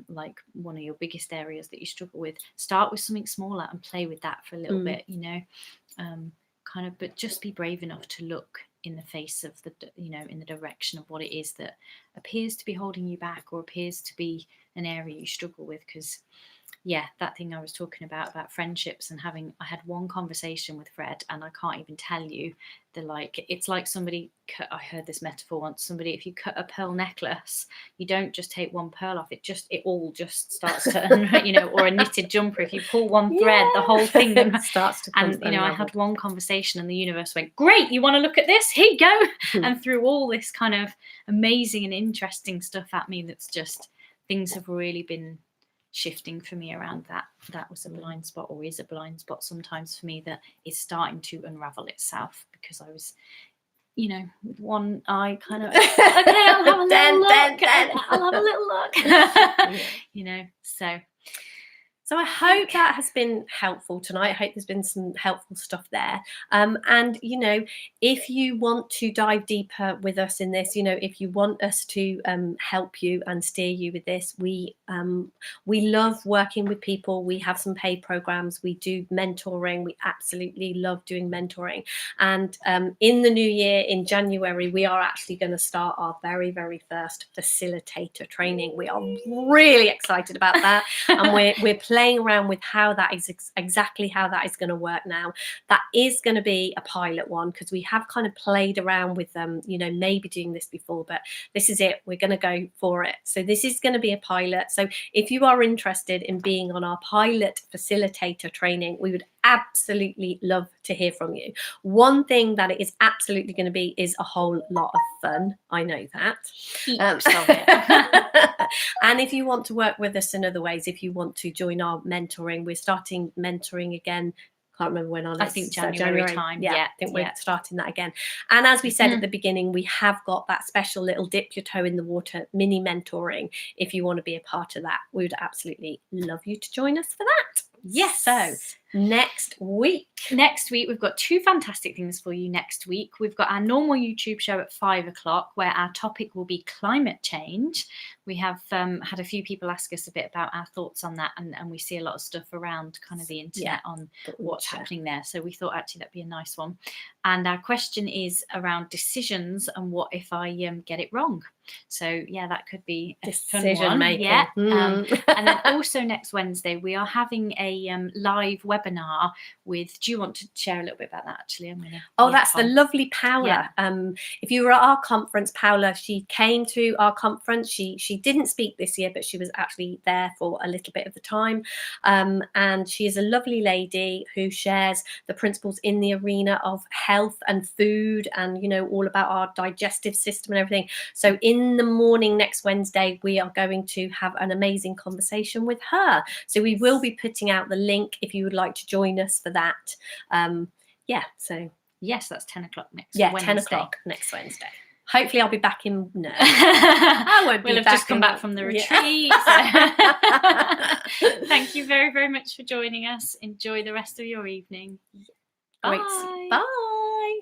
like one of your biggest areas that you struggle with, start with something smaller and play with that for a little bit, you know, kind of, but just be brave enough to look in the face of the, you know, in the direction of what it is that appears to be holding you back, or appears to be an area you struggle with. Because yeah, that thing I was talking about friendships, and I had one conversation with Fred, and I can't even tell you it's like somebody I heard this metaphor once, if you cut a pearl necklace, you don't just take one pearl off, it all just starts to you know, or a knitted jumper, if you pull one thread, the whole thing starts to and you know, I had one conversation and the universe went, great, you want to look at this, here you go, and threw all this kind of amazing and interesting stuff at me. That's just, things have really been shifting for me around that was a blind spot, or is a blind spot sometimes for me, that is starting to unravel itself, because I was, you know, with one eye kind of, okay, I'll have a little look, I'll have a little look, you know, so I hope that has been helpful tonight. I hope there's been some helpful stuff there. And, you know, if you want to dive deeper with us in this, you know, if you want us to help you and steer you with this, we love working with people. We have some paid programs. We do mentoring. We absolutely love doing mentoring. And in the new year, in January, we are actually going to start our very, very first facilitator training. We are really excited about that. And we're playing around with how that is exactly how that is going to work now. That is going to be a pilot one, because we have kind of played around with them, you know, maybe doing this before, but this is it. We're going to go for it. So this is going to be a pilot. So if you are interested in being on our pilot facilitator training, we would absolutely love to hear from you. One thing that it is absolutely going to be is a whole lot of fun. I know that. And if you want to work with us in other ways, if you want to join our mentoring, we're starting mentoring again. Can't remember when on. I think January time. Yeah, I think we're starting that again. And as we said at the beginning, we have got that special little dip your toe in the water mini mentoring. If you want to be a part of that, we would absolutely love you to join us for that. Yes. So next week we've got two fantastic things for you. Next week we've got our normal YouTube show at 5 o'clock, where our topic will be climate change. We have had a few people ask us a bit about our thoughts on that, and we see a lot of stuff around kind of the internet on what's happening there, so we thought actually that'd be a nice one. And our question is around decisions, and what if I get it wrong. So yeah, that could be a decision making. And then also next Wednesday we are having a live webinar with, do you want to share a little bit about that actually? That's the lovely Paula. If you were at our conference, Paula, she came to our conference. She didn't speak this year, but she was actually there for a little bit of the time, and she is a lovely lady who shares the principles in the arena of health and food, and, you know, all about our digestive system and everything. So in the morning next Wednesday, we are going to have an amazing conversation with her. So we will be putting out the link if you would like to join us for that. So yes, that's 10 o'clock next Wednesday. 10 o'clock next Wednesday. Hopefully I'll be back in. No, I won't be. We'll have just come back from the retreat. So. Thank you very, very much for joining us. Enjoy the rest of your evening. Bye. Bye.